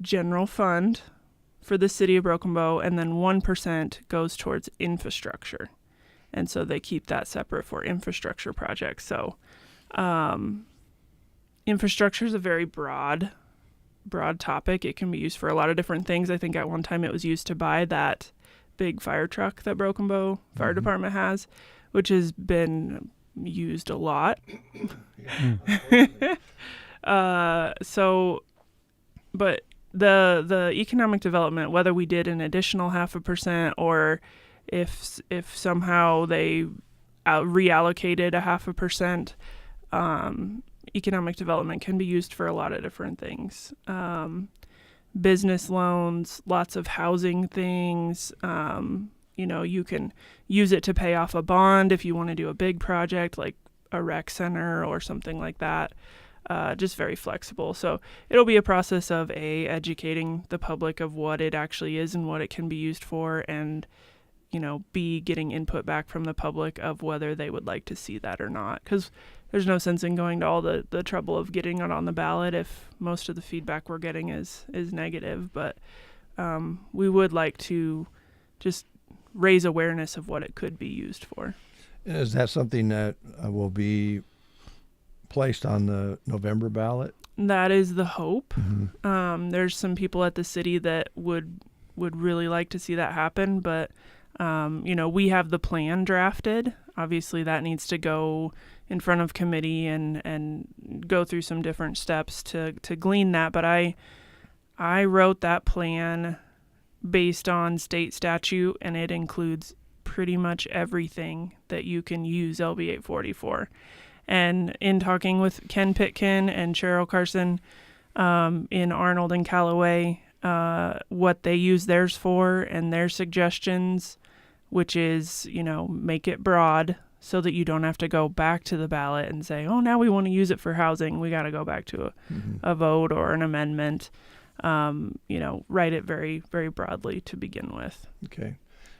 general fund for the city of Broken Bow, and then 1% goes towards infrastructure. And so they keep that separate for infrastructure projects. So infrastructure is a very broad topic. It can be used for a lot of different things. I think at one time it was used to buy that big fire truck that Broken Bow Fire Department has, which has been used a lot. But the economic development, whether we did an additional 0.5% or if somehow they reallocated 0.5%, economic development can be used for a lot of different things. Business loans, lots of housing things. You can use it to pay off a bond if you want to do a big project like a rec center or something like that. Just very flexible. So it'll be a process of educating the public of what it actually is and what it can be used for, and B, getting input back from the public of whether they would like to see that or not. Because there's no sense in going to all the trouble of getting it on the ballot if most of the feedback we're getting is negative. But we would like to just raise awareness of what it could be used for. Is that something that will be placed on the November ballot? That is the hope. Mm-hmm. There's some people at the city that would really like to see that happen, but we have the plan drafted. Obviously, that needs to go in front of committee and go through some different steps to glean that. But I wrote that plan based on state statute, and it includes pretty much everything that you can use LB 840 for. And in talking with Ken Pitkin and Cheryl Carson in Arnold and Callaway, what they use theirs for and their suggestions, which is, make it broad so that you don't have to go back to the ballot and say, oh, now we want to use it for housing. We got to go back to a vote or an amendment. Write it very, very broadly to begin with. Okay.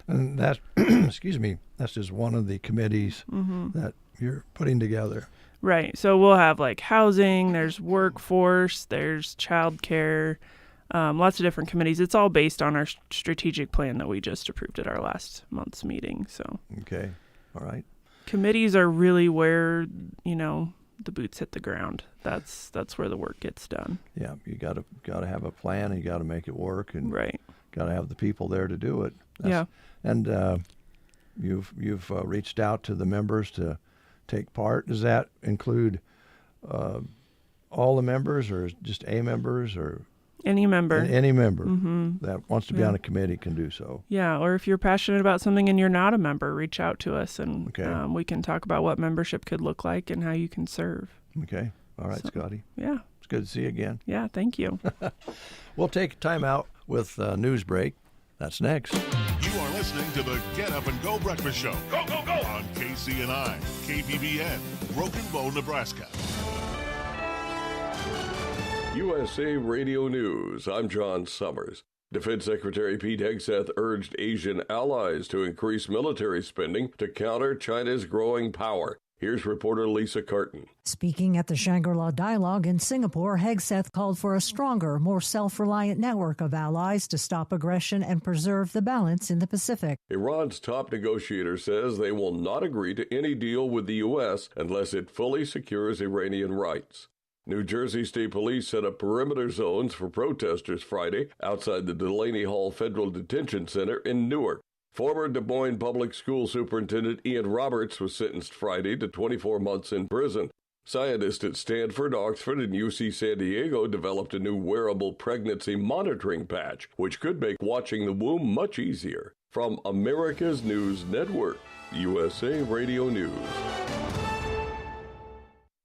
And that, excuse me, that's just one of the committees that you're putting together. Right. So we'll have like housing, there's workforce, there's childcare, lots of different committees. It's all based on our strategic plan that we just approved at our last month's meeting. So. Okay. All right. Committees are really where, the boots hit the ground. That's where the work gets done. Yeah. You got to have a plan, and you got to make it work, and right. Got to have the people there to do it. Yeah. And you've reached out to the members to take part. Does that include all the members, or just A members, or any member? Any member that wants to be on a committee can do so. Yeah, or if you're passionate about something and you're not a member, reach out to us, and we can talk about what membership could look like and how you can serve. Okay. All right, Scotty. Yeah. It's good to see you again. Yeah, thank you. We'll take time out with News Break. That's next. You are listening to the Get Up and Go Breakfast Show. Go, go, go! On KCNI. KCNI, KBBN, Broken Bow, Nebraska. USA Radio News. I'm John Summers. Defense Secretary Pete Hegseth urged Asian allies to increase military spending to counter China's growing power. Here's reporter Lisa Carton. Speaking at the Shangri-La Dialogue in Singapore, Hegseth called for a stronger, more self-reliant network of allies to stop aggression and preserve the balance in the Pacific. Iran's top negotiator says they will not agree to any deal with the U.S. unless it fully secures Iranian rights. New Jersey State Police set up perimeter zones for protesters Friday outside the Delaney Hall Federal Detention Center in Newark. Former Des Moines Public School Superintendent Ian Roberts was sentenced Friday to 24 months in prison. Scientists at Stanford, Oxford, and UC San Diego developed a new wearable pregnancy monitoring patch, which could make watching the womb much easier. From America's News Network, USA Radio News.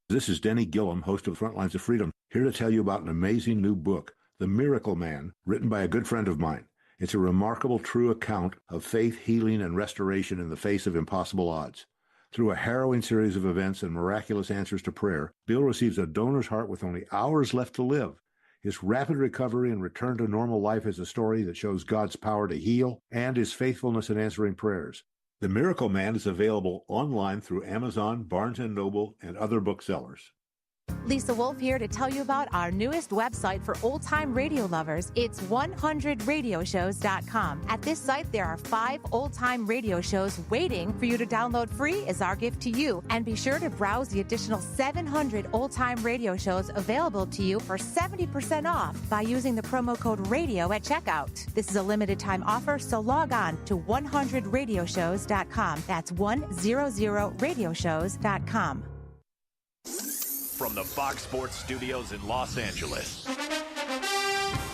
This is Denny Gillum, host of Frontlines of Freedom, here to tell you about an amazing new book, The Miracle Man, written by a good friend of mine. It's a remarkable, true account of faith, healing, and restoration in the face of impossible odds. Through a harrowing series of events and miraculous answers to prayer, Bill receives a donor's heart with only hours left to live. His rapid recovery and return to normal life is a story that shows God's power to heal and his faithfulness in answering prayers. The Miracle Man is available online through Amazon, Barnes & Noble, and other booksellers. Lisa Wolf here to tell you about our newest website for old-time radio lovers. It's 100radioshows.com. At this site, there are 5 old-time radio shows waiting for you to download free as our gift to you. And be sure to browse the additional 700 old-time radio shows available to you for 70% off by using the promo code RADIO at checkout. This is a limited-time offer, so log on to 100radioshows.com. That's 100radioshows.com. From the Fox Sports Studios in Los Angeles,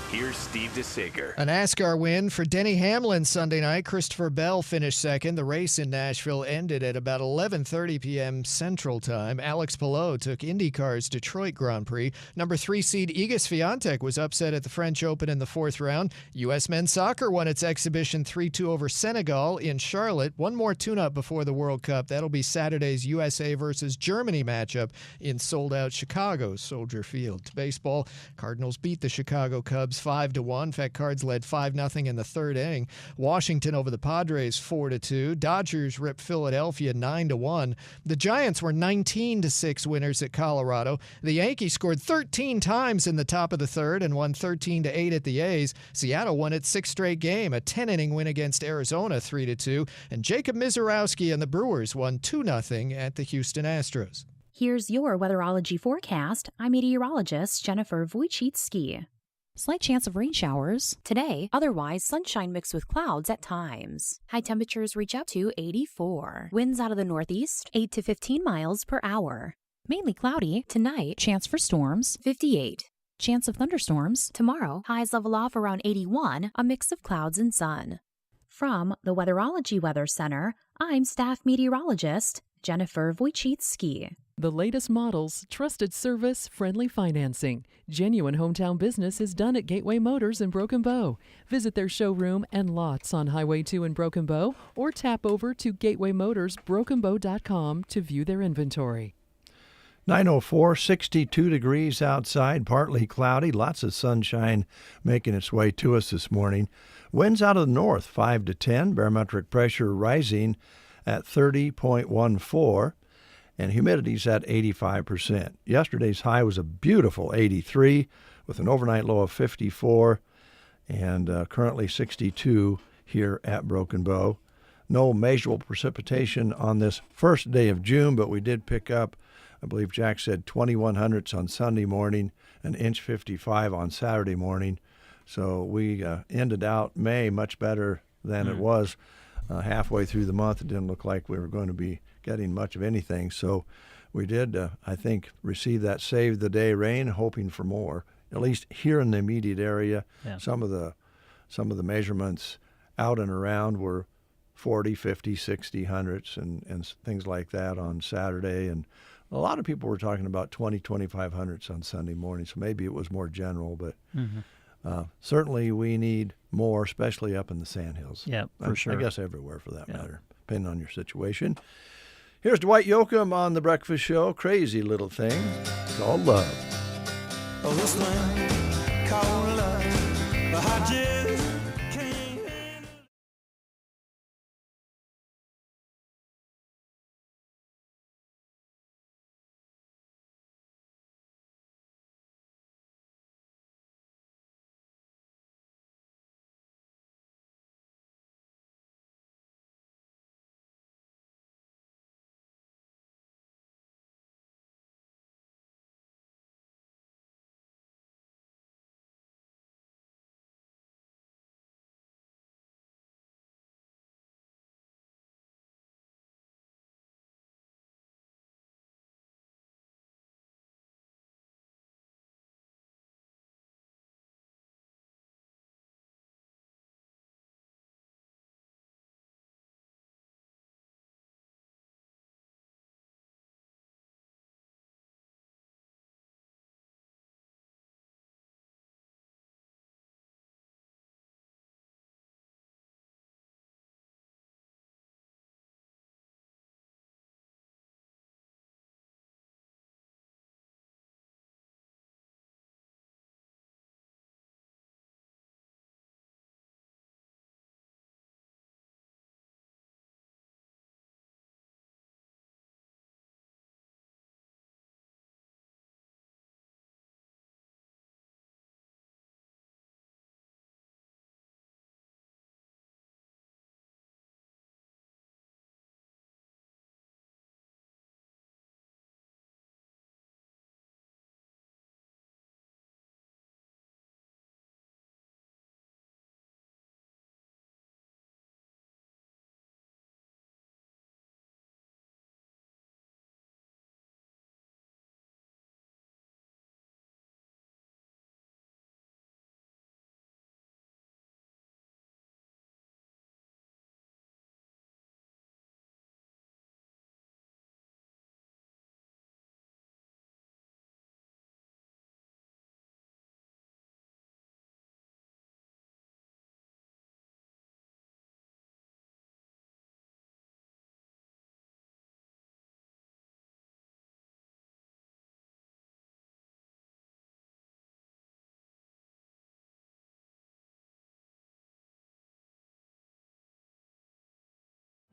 here's Steve DeSager. A NASCAR win for Denny Hamlin Sunday night. Christopher Bell finished second. The race in Nashville ended at about 11:30 p.m. Central Time. Alex Palou took IndyCar's Detroit Grand Prix. Number 3 seed Iga Swiatek was upset at the French Open in the 4th round. U.S. men's soccer won its exhibition 3-2 over Senegal in Charlotte. One more tune-up before the World Cup. That'll be Saturday's USA versus Germany matchup in sold-out Chicago Soldier Field. Baseball, Cardinals beat the Chicago Cubs 5-1. In fact, Cards led 5-0 in the 3rd inning. Washington over the Padres 4-2. Dodgers ripped Philadelphia 9-1. The Giants were 19-6 winners at Colorado. The Yankees scored 13 times in the top of the 3rd and won 13-8 at the A's. Seattle won its 6th straight game, a 10-inning win against Arizona 3-2. And Jacob Mizorowski and the Brewers won 2-0 at the Houston Astros. Here's your weatherology forecast. I'm meteorologist Jennifer Wojcicki. Slight chance of rain showers today, otherwise sunshine mixed with clouds at times. High temperatures reach up to 84. Winds out of the northeast, 8 to 15 miles per hour. Mainly cloudy tonight, chance for storms, 58. Chance of thunderstorms tomorrow, highs level off around 81, a mix of clouds and sun. From the Weatherology Weather Center, I'm staff meteorologist Jennifer Wojcicki. The latest models, trusted service, friendly financing. Genuine hometown business is done at Gateway Motors in Broken Bow. Visit their showroom and lots on Highway 2 in Broken Bow or tap over to gatewaymotorsbrokenbow.com to view their inventory. 9:04, 62 degrees outside, partly cloudy, lots of sunshine making its way to us this morning. Winds out of the north, 5 to 10, barometric pressure rising at 30.14. And humidity's at 85%. Yesterday's high was a beautiful 83 with an overnight low of 54 and currently 62 here at Broken Bow. No measurable precipitation on this first day of June, but we did pick up, I believe Jack said 21 hundredths on Sunday morning, an inch 55 on Saturday morning. So we ended out May much better than it was halfway through the month. It didn't look like we were going to be getting much of anything. So we did, I think, receive that save the day rain, hoping for more, at least here in the immediate area. Yeah. Some of the measurements out and around were 40, 50, 60 hundredths and things like that on Saturday. And a lot of people were talking about 20, 25 hundredths on Sunday morning. So maybe it was more general, but certainly we need more, especially up in the Sandhills. Yeah, for sure. I guess everywhere for that matter, depending on your situation. Here's Dwight Yoakam on The Breakfast Show. Crazy little thing called love. Oh, this thing called love, but I just can't.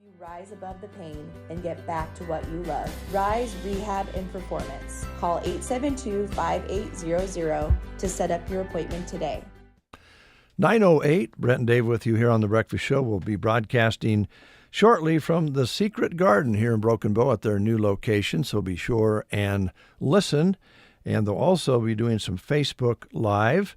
You rise above the pain and get back to what you love. Rise Rehab and Performance. Call 872-5800 to set up your appointment today. 9:08, Brent and Dave with you here on The Breakfast Show. We'll be broadcasting shortly from the Secret Garden here in Broken Bow at their new location, so be sure and listen. And they'll also be doing some Facebook Live.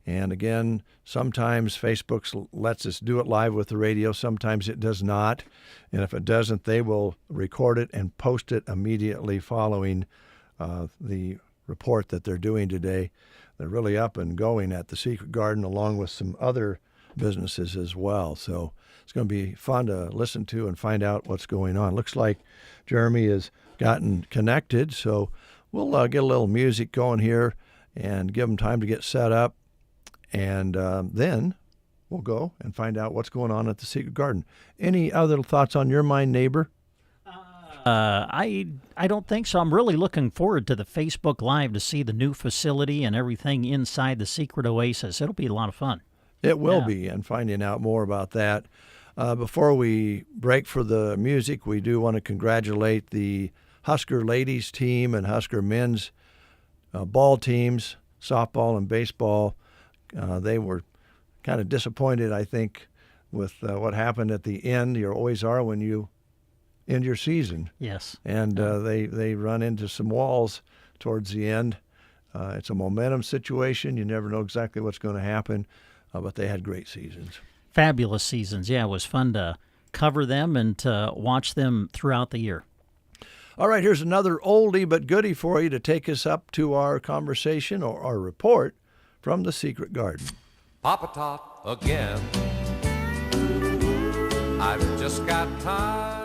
And again, sometimes Facebook lets us do it live with the radio. Sometimes it does not. And if it doesn't, they will record it and post it immediately following the report that they're doing today. They're really up and going at the Secret Garden along with some other businesses as well. So it's going to be fun to listen to and find out what's going on. Looks like Jeremy has gotten connected. So we'll get a little music going here and give them time to get set up. And then we'll go and find out what's going on at the Secret Garden. Any other thoughts on your mind, neighbor? I don't think so. I'm really looking forward to the Facebook Live to see the new facility and everything inside the Secret Oasis. It'll be a lot of fun. It will be, and finding out more about that. Before we break for the music, we do want to congratulate the Husker ladies team and Husker men's ball teams, softball and baseball. They were kind of disappointed, I think, with what happened at the end. You always are when you end your season. Yes. And they run into some walls towards the end. It's a momentum situation. You never know exactly what's going to happen, but they had great seasons. Fabulous seasons. Yeah, it was fun to cover them and to watch them throughout the year. All right, here's another oldie but goodie for you to take us up to our conversation or our report from the Secret Garden. Papa Tot again. I've just got time.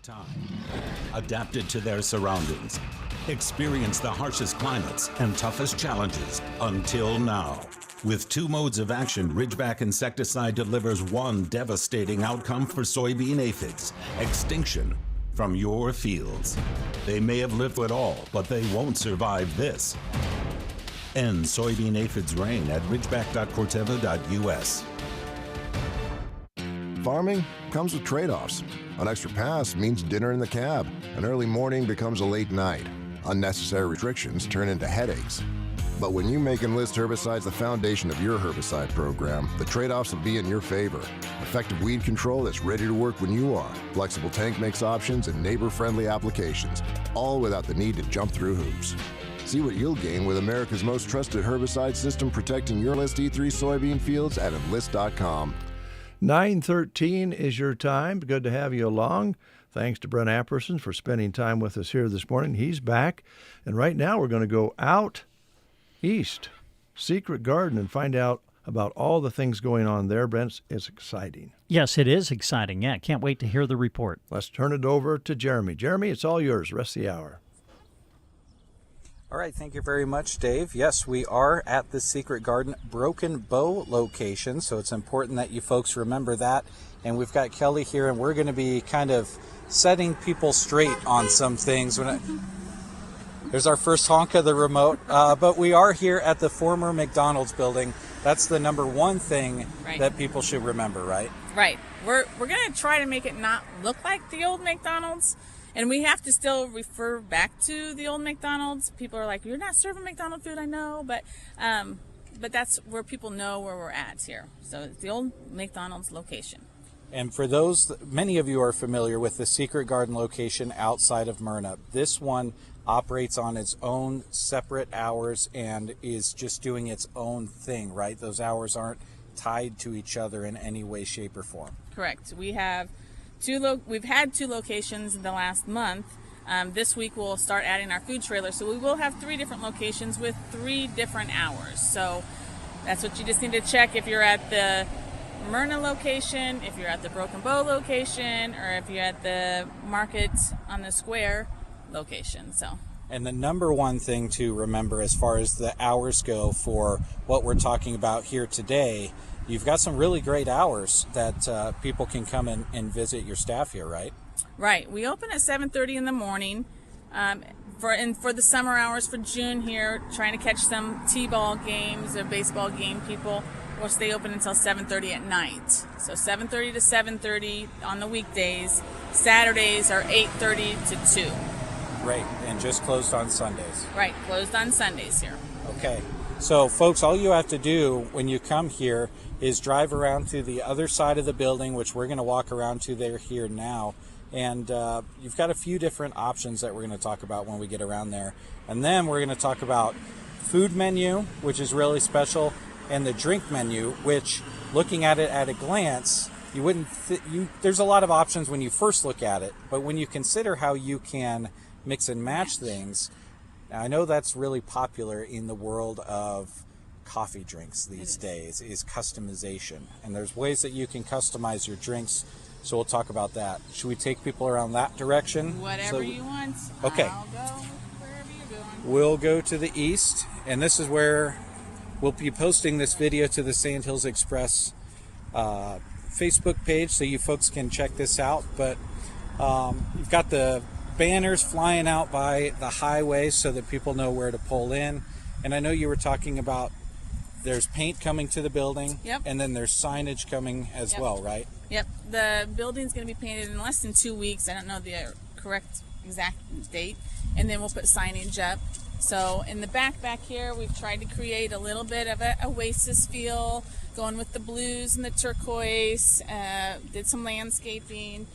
time, adapted to their surroundings, experienced the harshest climates and toughest challenges until now. With 2 modes of action, Ridgeback insecticide delivers one devastating outcome for soybean aphids: extinction from your fields. They may have lived through it all, but they won't survive this. End soybean aphids reign at ridgeback.corteva.us. Farming comes with trade-offs. An extra pass means dinner in the cab. An early morning becomes a late night. Unnecessary restrictions turn into headaches. But when you make Enlist herbicides the foundation of your herbicide program, the trade-offs will be in your favor. Effective weed control that's ready to work when you are. Flexible tank mix options and neighbor-friendly applications, all without the need to jump through hoops. See what you'll gain with America's most trusted herbicide system protecting your Enlist E3 soybean fields at Enlist.com. 9:13 is your time. Good to have you along. Thanks to Brent Apperson for spending time with us here this morning. He's back. And right now we're going to go out east, Secret Garden, and find out about all the things going on there. Brent, it's exciting. Yes, it is exciting. Yeah, can't wait to hear the report. Let's turn it over to Jeremy. Jeremy, it's all yours the rest of the hour. All right, thank you very much, Dave. Yes, we are at the Secret Garden Broken Bow location, so it's important that you folks remember that. And we've got Kelly here, and we're going to be kind of setting people straight on some things. There's our first honk of the remote, but we are here at the former McDonald's building. That's the number one thing that people should remember, right? Right. We're going to try to make it not look like the old McDonald's. And we have to still refer back to the old McDonald's. People are like, "You're not serving McDonald's food," I know, but that's where people know where we're at here. So it's the old McDonald's location. And for those, many of you are familiar with the Secret Garden location outside of Myrna. This one operates on its own separate hours and is just doing its own thing, right? Those hours aren't tied to each other in any way, shape, or form. Correct. We've had 2 locations in the last month. This week we'll start adding our food trailer, so we will have 3 different locations with 3 different hours. So that's what you just need to check if you're at the Myrna location, if you're at the Broken Bow location, or if you're at the Market on the Square location. And the number one thing to remember as far as the hours go for what we're talking about here today, you've got some really great hours that people can come and visit your staff here, right? Right. We open at 7:30 in the morning. For the summer hours for June here, trying to catch some t-ball games or baseball game people, we'll stay open until 7:30 at night. So 7:30 to 7:30 on the weekdays. Saturdays are 8:30 to 2. Great. And just closed on Sundays. Right. Closed on Sundays here. Okay. So, folks, all you have to do when you come here is drive around to the other side of the building, which we're going to walk around to there here now. And you've got a few different options that we're going to talk about when we get around there. And then we're going to talk about food menu, which is really special, and the drink menu, which, looking at it at a glance, you wouldn't. There's a lot of options when you first look at it, but when you consider how you can mix and match things, I know that's really popular in the world of coffee drinks these days, is customization. And there's ways that you can customize your drinks, so we'll talk about that. Should we take people around that direction? Whatever you want. Okay. I'll go wherever you're going. We'll go to the east, and this is where we'll be posting this video to the Sandhills Express Facebook page, so you folks can check this out. But you've got the banners flying out by the highway so that people know where to pull in. And I know you were talking about there's paint coming to the building, and then there's signage coming as well, right? Yep. The building's going to be painted in less than 2 weeks. I don't know the correct exact date. And then we'll put signage up. So in the back here, we've tried to create a little bit of an oasis feel, going with the blues and the turquoise, did some landscaping,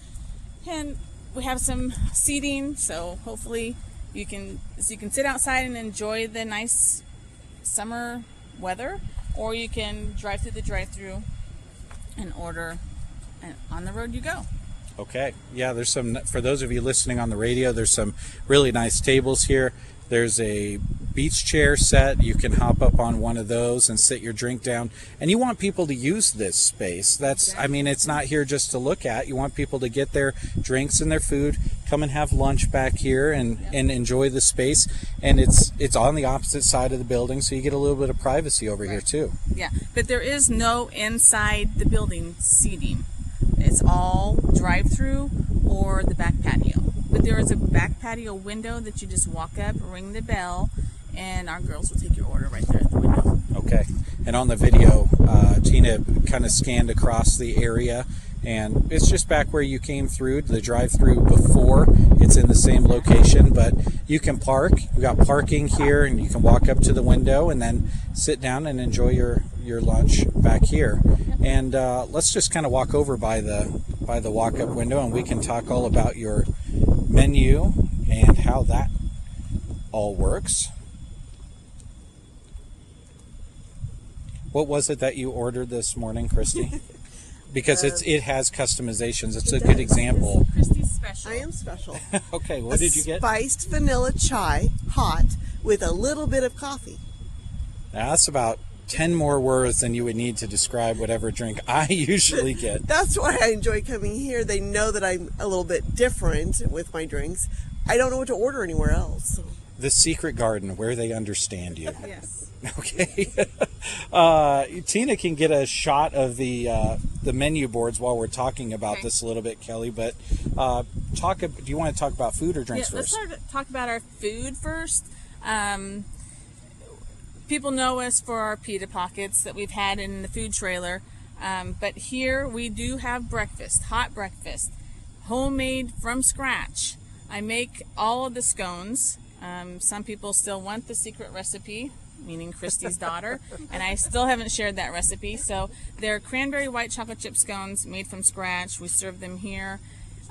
and we have some seating, so hopefully you can sit outside and enjoy the nice summer weather, or you can drive through the drive-thru and order, and on the road you go. Okay. Yeah, there's some, for those of you listening on the radio, there's some really nice tables here. There's a beach chair set. You can hop up on one of those and sit your drink down. And you want people to use this space. It's not here just to look at. You want people to get their drinks and their food, come and have lunch back here and enjoy the space. And it's on the opposite side of the building, so you get a little bit of privacy over here too. Yeah, but there is no inside the building seating. It's all drive-through or the back patio. But there is a back patio window that you just walk up, ring the bell, and our girls will take your order right there at the window. Okay. And on the video, Tina kind of scanned across the area, and it's just back where you came through the drive-through before. It's in the same location, but you can park. We got parking here, and you can walk up to the window and then sit down and enjoy your lunch back here. And let's just kind of walk over by the walk-up window, and we can talk all about your menu and how that all works. What was it that you ordered this morning, Christy? Because it has customizations. It's a good example. Christy's special. I am special. Okay, what did you get? Spiced vanilla chai, hot, with a little bit of coffee. Now, that's about 10 more words than you would need to describe whatever drink I usually get. That's why I enjoy coming here. They know that I'm a little bit different with my drinks. I don't know what to order anywhere else. The Secret Garden, where they understand you. Yes. Okay. Tina can get a shot of the menu boards while we're talking about this a little bit, Kelly. But do you want to talk about food or drinks first? Let's talk about our food first. People know us for our pita pockets that we've had in the food trailer. But here we do have breakfast, hot breakfast, homemade from scratch. I make all of the scones. Some people still want the secret recipe, meaning Christy's daughter, and I still haven't shared that recipe. So they're cranberry white chocolate chip scones made from scratch. We serve them here.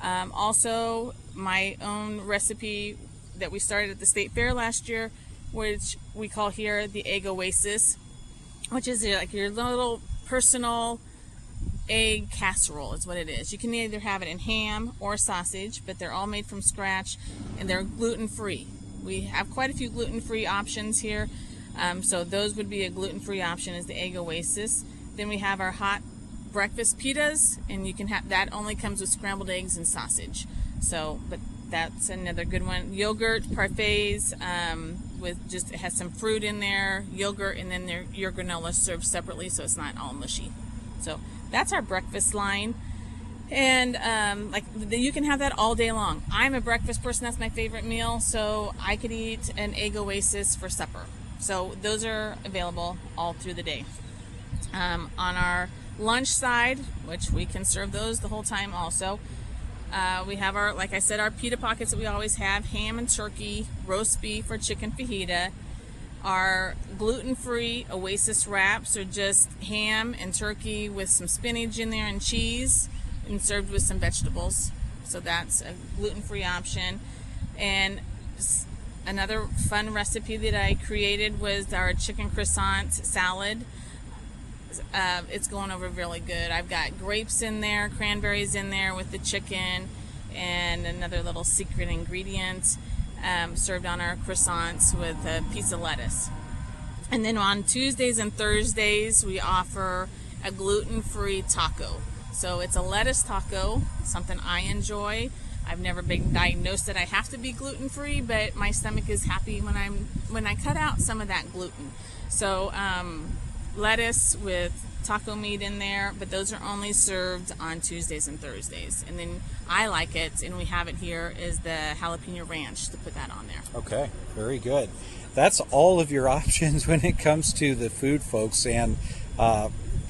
Also, my own recipe that we started at the State Fair last year, which we call here the Egg Oasis, which is like your little personal egg casserole is what it is. You can either have it in ham or sausage, but they're all made from scratch and they're gluten-free. We have quite a few gluten-free options here. So those would be a gluten-free option is the Egg Oasis. Then we have our hot breakfast pitas, and you can have that only comes with scrambled eggs and sausage. So, but that's another good one. Yogurt parfaits with just it has some fruit in there, yogurt, and then your granola served separately, so it's not all mushy. So that's our breakfast line. And you can have that all day long. I'm a breakfast person. That's my favorite meal. So I could eat an Egg Oasis for supper. So those are available all through the day. On our lunch side, which we can serve those the whole time also, we have our, like I said, our pita pockets that we always have, ham and turkey, roast beef or chicken fajita. Our gluten-free Oasis wraps are just ham and turkey with some spinach in there and cheese, and served with some vegetables. So that's a gluten-free option. And another fun recipe that I created was our chicken croissant salad. It's going over really good. I've got grapes in there, cranberries in there with the chicken, and another little secret ingredient served on our croissants with a piece of lettuce. And then on Tuesdays and Thursdays, we offer a gluten-free taco. So it's a lettuce taco, something I enjoy. I've never been diagnosed that I have to be gluten-free, but my stomach is happy when I cut out some of that gluten. So lettuce with taco meat in there, but those are only served on Tuesdays and Thursdays. And then I like it, and we have it here, is the jalapeno ranch to put that on there. Okay, very good. That's all of your options when it comes to the food, folks. And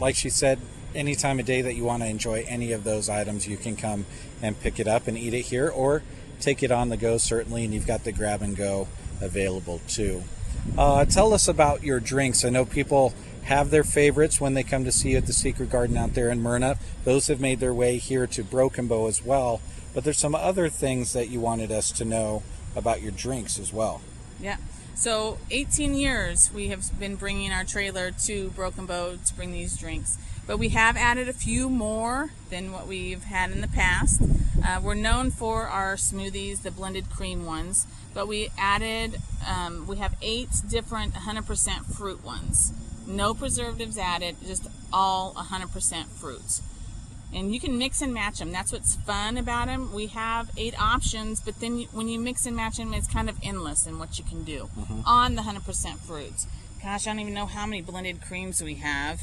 like she said, any time of day that you want to enjoy any of those items, you can come and pick it up and eat it here, or take it on the go, certainly, and you've got the grab and go available too. Tell us about your drinks. I know people have their favorites when they come to see you at the Secret Garden out there in Myrna. Those have made their way here to Broken Bow as well, but there's some other things that you wanted us to know about your drinks as well. Yeah. So 18 years we have been bringing our trailer to Broken Bow to bring these drinks. but we have added a few more than what we've had in the past. We're known for our smoothies, the blended cream ones, but we added, we have 8 different 100% fruit ones. No preservatives added, just all 100% fruits. And you can mix and match them. That's what's fun about them. We have 8 options, but then when you mix and match them, it's kind of endless in what you can do on the 100% fruits. Gosh, I don't even know how many blended creams we have.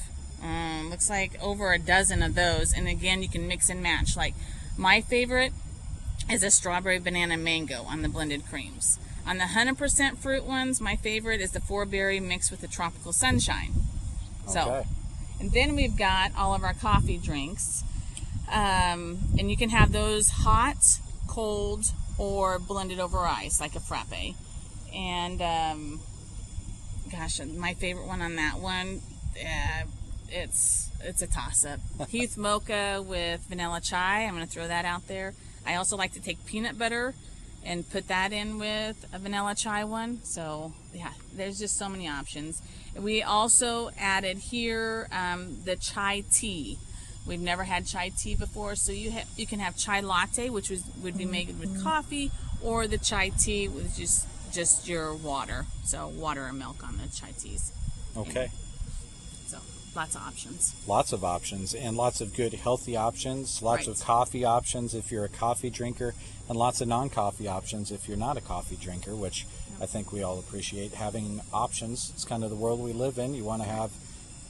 Looks like over a dozen of those. And again, you can mix and match. Like my favorite is a strawberry banana mango on the blended creams. On the 100% fruit ones, my favorite is the 4-berry mixed with the tropical sunshine. So, and then we've got all of our coffee drinks. And you can have those hot, cold, or blended over ice, like a frappe. And gosh, my favorite one on that one, it's a toss-up. Heath mocha with vanilla chai. I'm going to throw that out there. I also like to take peanut butter and put that in with a vanilla chai one. So yeah, there's just so many options. We also added here the chai tea. We've never had chai tea before, so you can have chai latte, which would be made with coffee, or the chai tea with just your water. So water and milk on the chai teas. Okay. So lots of options. Lots of options, and lots of good healthy options. Lots of coffee options if you're a coffee drinker, and lots of non-coffee options if you're not a coffee drinker, which I think we all appreciate having options. It's kind of the world we live in. You want to have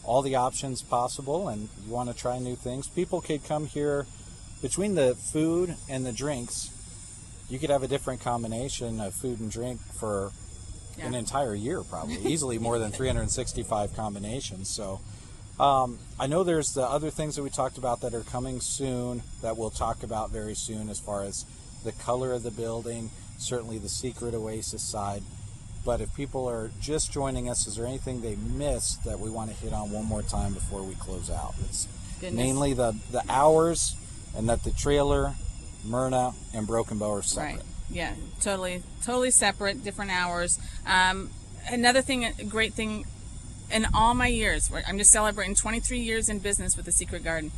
all the options possible, and you want to try new things. People could come here between the food and the drinks. You could have a different combination of food and drink for an entire year, probably easily more than 365 combinations. So I know there's the other things that we talked about that are coming soon that we'll talk about very soon, as far as the color of the building, certainly the secret oasis side. But if people are just joining us, is there anything they missed that we want to hit on one more time before we close out? It's mainly the hours, and that the trailer, Myrna, and Broken Bow are separate. Right. Yeah, totally separate, different hours. Another thing, a great thing, in all my years, I'm just celebrating 23 years in business with the Secret Garden.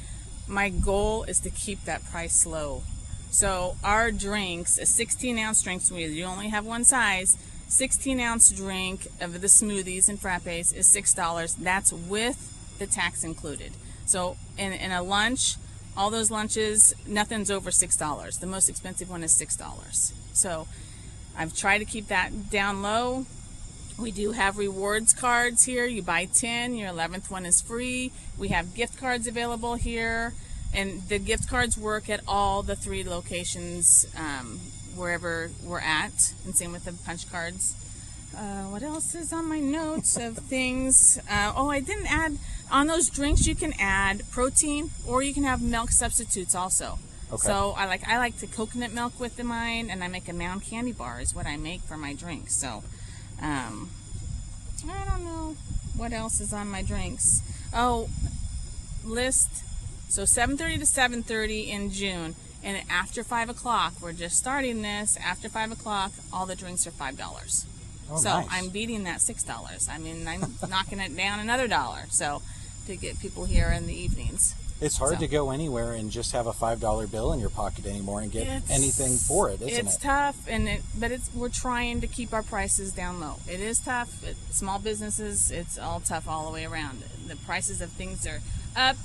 My goal is to keep that price low. So our drinks, a 16-ounce drink, so you only have one size. 16-ounce drink of the smoothies and frappes is $6. That's with the tax included. So in a lunch, all those lunches, nothing's over $6. The most expensive one is $6. So I've tried to keep that down low. We do have rewards cards here. You buy 10, your 11th one is free. We have gift cards available here. And the gift cards work at all the 3 locations, wherever we're at, and same with the punch cards. What else is on my notes of things? I didn't add, on those drinks you can add protein, or you can have milk substitutes also. Okay. So I like the coconut milk with mine, and I make a Mound candy bar is what I make for my drinks. So I don't know what else is on my drinks. List. So 7:30 to 7:30 in June. And after 5 o'clock, we're just starting this. After 5 o'clock, all the drinks are $5. So nice. I'm beating that $6. I mean, I'm knocking it down another $1. So to get people here in the evenings. It's hard to go anywhere and just have a $5 bill in your pocket anymore and get anything for it, isn't it? It's tough, but we're trying to keep our prices down low. It is tough. Small businesses, it's all tough all the way around. The prices of things are up,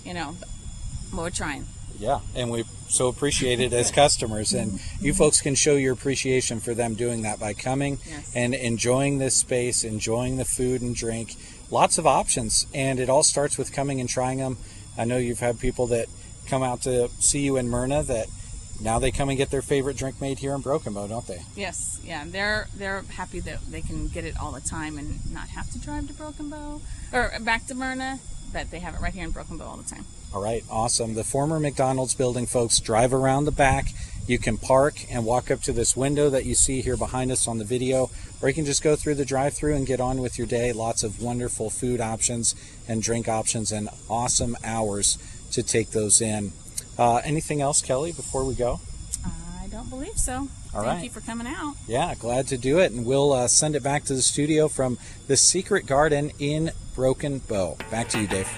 but we're trying. Yeah, and we so appreciate it as customers, and you folks can show your appreciation for them doing that by coming and enjoying this space, enjoying the food and drink. Lots of options, and it all starts with coming and trying them. I know you've had people that come out to see you in Myrna that now they come and get their favorite drink made here in Broken Bow, don't they? Yes, yeah, they're happy that they can get it all the time and not have to drive to Broken Bow or back to Myrna, but they have it right here in Broken Bow all the time. All right, awesome. The former McDonald's building, folks, drive around the back. You can park and walk up to this window that you see here behind us on the video, or you can just go through the drive-thru and get on with your day. Lots of wonderful food options and drink options, and awesome hours to take those in. Anything else, Kelly, before we go? I don't believe so. Thank you for coming out. Yeah, glad to do it, and we'll send it back to the studio from the Secret Garden in Broken Bow. Back to you, Dave.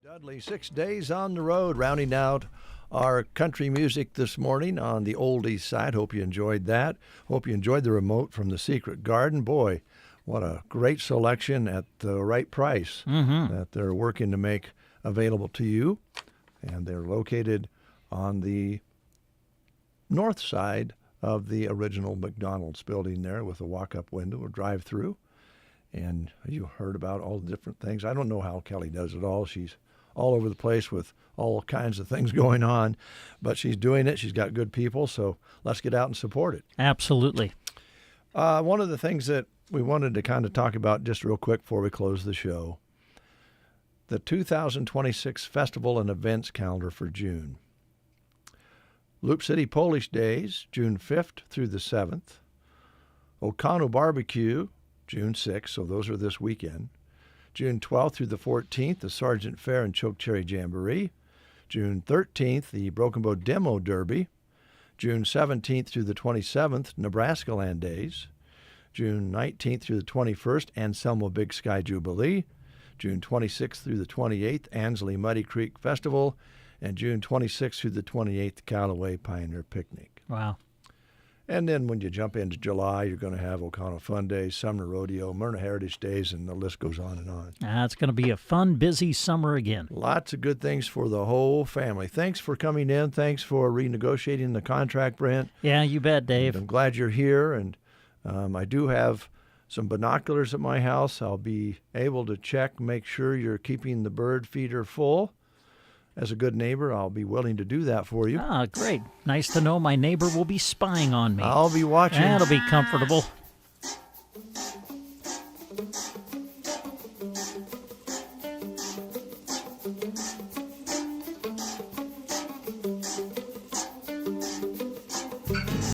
Dudley, 6 days on the road, rounding out our country music this morning on the Old East Side. Hope you enjoyed that. Hope you enjoyed the remote from the Secret Garden. Boy, what a great selection at the right price that they're working to make available to you. And they're located on the north side of the original McDonald's building there with a walk-up window or drive-through. And you heard about all the different things. I don't know how Kelly does it all. She's all over the place with all kinds of things going on, but she's doing it. She's got good people, so let's get out and support it. Absolutely. One of the things that we wanted to kind of talk about just real quick before we close the show, the 2026 festival and events calendar for June. Loop City Polish Days, June 5th through the 7th. O'Connell Barbecue, June 6th, so those are this weekend. June 12th through the 14th, the Sergeant Fair and Chokecherry Jamboree. June 13th, the Broken Bow Demo Derby. June 17th through the 27th, Nebraska Land Days. June 19th through the 21st, Anselmo Big Sky Jubilee. June 26th through the 28th, Ansley Muddy Creek Festival. And June 26th through the 28th, Callaway Pioneer Picnic. Wow. And then when you jump into July, you're going to have O'Connell Fun Days, Sumner Rodeo, Myrna Heritage Days, and the list goes on and on. It's going to be a fun, busy summer again. Lots of good things for the whole family. Thanks for coming in. Thanks for renegotiating the contract, Brent. Yeah, you bet, Dave. And I'm glad you're here. And I do have some binoculars at my house. I'll be able to check, make sure you're keeping the bird feeder full. As a good neighbor, I'll be willing to do that for you. Great. Nice to know my neighbor will be spying on me. I'll be watching. That'll be comfortable.